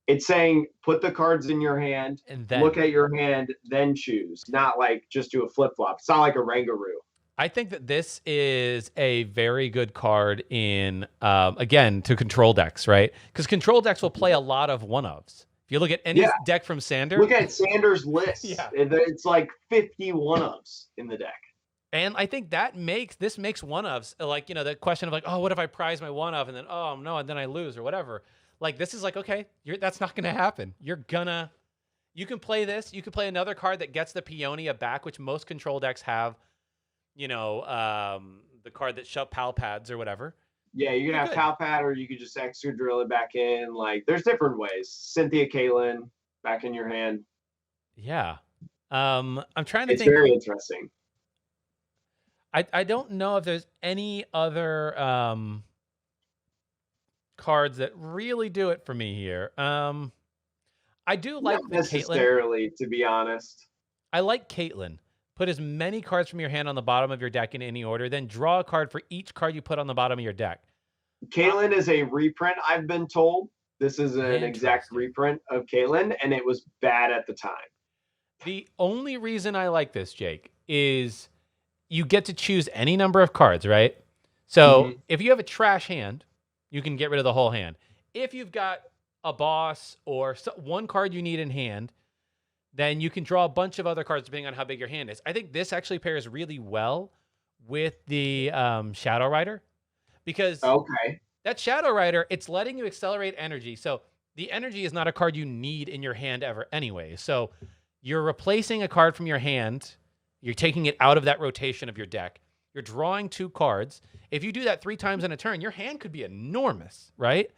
Speaker 1: it's saying put the cards in your hand and then look at your hand, then choose. Not like just do a flip flop. It's not like a Rangaroo.
Speaker 2: I think that this is a very good card in, again, to control decks, right? Because control decks will play a lot of one-ofs. If you look at any deck from Sander.
Speaker 1: Look at Sander's list. It's like 50 one-ofs in the deck.
Speaker 2: And I think this makes one-ofs, like, you know, the question of like, oh, what if I prize my one-off and then, oh, no, and then I lose or whatever. Like, this is like, okay, that's not going to happen. You can play this. You can play another card that gets the Peonia back, which most control decks have. You know, the card that shut Pal Pads or whatever.
Speaker 1: Yeah, you can have Pal Pad, or you could just extra drill it back in. Like, there's different ways. Cynthia Kecleon back in your hand.
Speaker 2: Yeah. I'm trying to think.
Speaker 1: It's very interesting.
Speaker 2: I don't know if there's any other cards that really do it for me here. I do like
Speaker 1: Not necessarily, to be honest.
Speaker 2: I like Kecleon. Put as many cards from your hand on the bottom of your deck in any order, then draw a card for each card you put on the bottom of your deck.
Speaker 1: Kecleon is a reprint, I've been told. This is an exact reprint of Kecleon, and it was bad at the time.
Speaker 2: The only reason I like this, Jake, is you get to choose any number of cards, right? So if you have a trash hand, you can get rid of the whole hand. if you've got a boss or one card you need in hand, then you can draw a bunch of other cards depending on how big your hand is. I think this actually pairs really well with the Shadow Rider, because that Shadow Rider, it's letting you accelerate energy. So the energy is not a card you need in your hand ever anyway. So you're replacing a card from your hand. You're taking it out of that rotation of your deck. You're drawing 2 cards. If you do that 3 times in a turn, your hand could be enormous, right?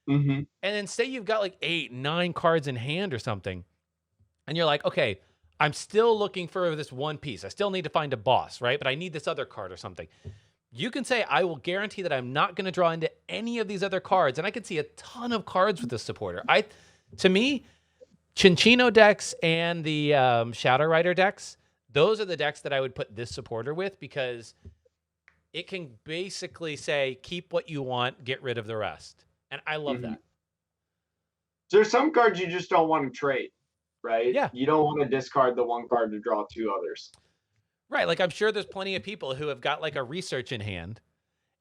Speaker 1: Mm-hmm.
Speaker 2: And then say you've got like 8, 9 cards in hand or something, and you're like, okay, I'm still looking for this one piece. I still need to find a boss, right? But I need this other card or something. You can say, I will guarantee that I'm not going to draw into any of these other cards. And I can see a ton of cards with this supporter. To me, Chinchino decks and the Shadow Rider decks, those are the decks that I would put this supporter with, because it can basically say, keep what you want, get rid of the rest. And I love that.
Speaker 1: There's some cards you just don't want to trade, right?
Speaker 2: Yeah.
Speaker 1: You don't want to discard the one card to draw 2 others.
Speaker 2: Right. Like, I'm sure there's plenty of people who have got like a research in hand,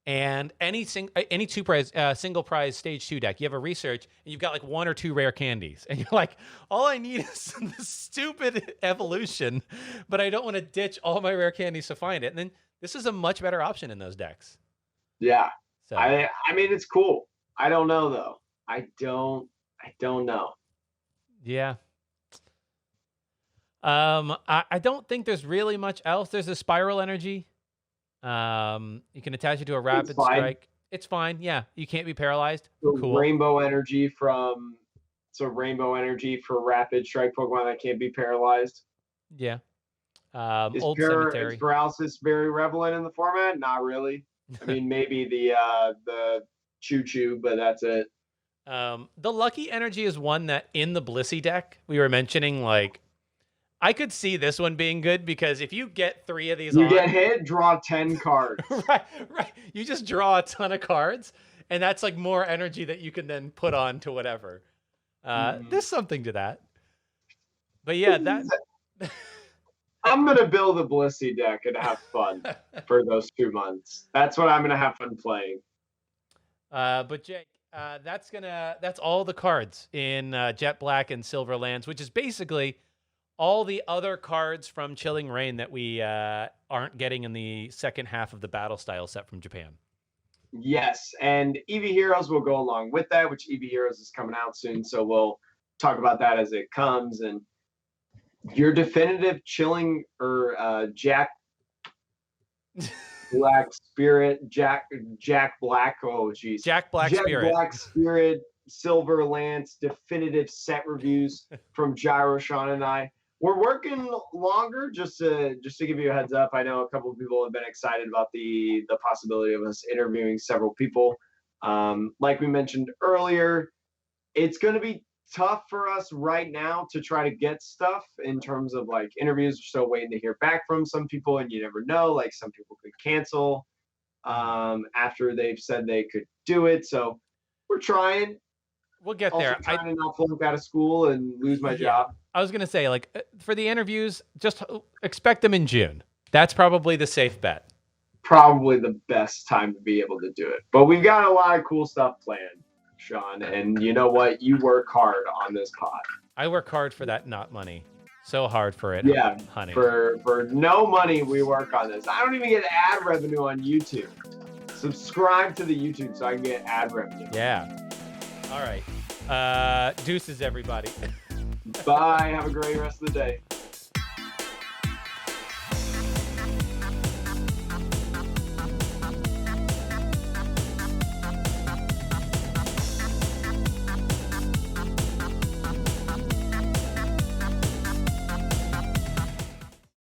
Speaker 2: and any single prize stage 2 deck, you have a research and you've got like 1 or 2 rare candies, and you're like, all I need is this stupid evolution, but I don't want to ditch all my rare candies to find it. And then this is a much better option in those decks.
Speaker 1: Yeah.
Speaker 2: So
Speaker 1: I mean, it's cool. I don't know though. I don't know.
Speaker 2: Yeah. I don't think there's really much else. There's a Spiral Energy. You can attach it to a Rapid Strike. It's fine. Yeah, you can't be paralyzed. Cool.
Speaker 1: Rainbow Energy for Rapid Strike Pokemon that can't be paralyzed.
Speaker 2: Yeah. Old Cemetery.
Speaker 1: Is Paralysis very relevant in the format? Not really. I mean, maybe the Choo Choo, but that's it.
Speaker 2: The Lucky Energy is one that in the Blissey deck we were mentioning, like, I could see this one being good, because if you get 3 of these,
Speaker 1: you get hit, draw 10 cards.
Speaker 2: right. You just draw a ton of cards, and that's like more energy that you can then put on to whatever. There's something to that. But yeah,
Speaker 1: I'm gonna build a Blissey deck and have fun for those 2 months. That's what I'm gonna have fun playing.
Speaker 2: But Jake, that's all the cards in Jet Black and Silver Lands, which is basically all the other cards from Chilling Reign that we aren't getting in the second half of the Battle Style set from Japan.
Speaker 1: Yes, and Eevee Heroes will go along with that, which Eevee Heroes is coming out soon, so we'll talk about that as it comes. And your definitive Chilling or Jack Black Spirit, Jack Black, oh geez.
Speaker 2: Jack Black
Speaker 1: Spirit, Silver Lance definitive set reviews from Gyro, Sean, and I. We're working longer, just to give you a heads up. I know a couple of people have been excited about the possibility of us interviewing several people. Like we mentioned earlier, it's going to be tough for us right now to try to get stuff in terms of like interviews. We're still waiting to hear back from some people, and you never know. Like, some people could cancel after they've said they could do it. So we're trying.
Speaker 2: We'll get
Speaker 1: also
Speaker 2: there.
Speaker 1: Trying to not flunk out of school and lose my job.
Speaker 2: I was going to say, like, for the interviews, just expect them in June. That's probably the safe bet.
Speaker 1: Probably the best time to be able to do it. But we've got a lot of cool stuff planned, Sean. And you know what? You work hard on this pod.
Speaker 2: I work hard for that not money. So hard for it,
Speaker 1: yeah,
Speaker 2: honey.
Speaker 1: For no money, we work on this. I don't even get ad revenue on YouTube. Subscribe to the YouTube so I can get ad revenue.
Speaker 2: Yeah. All right. Deuces, everybody.
Speaker 1: Bye. Have a great rest of the day.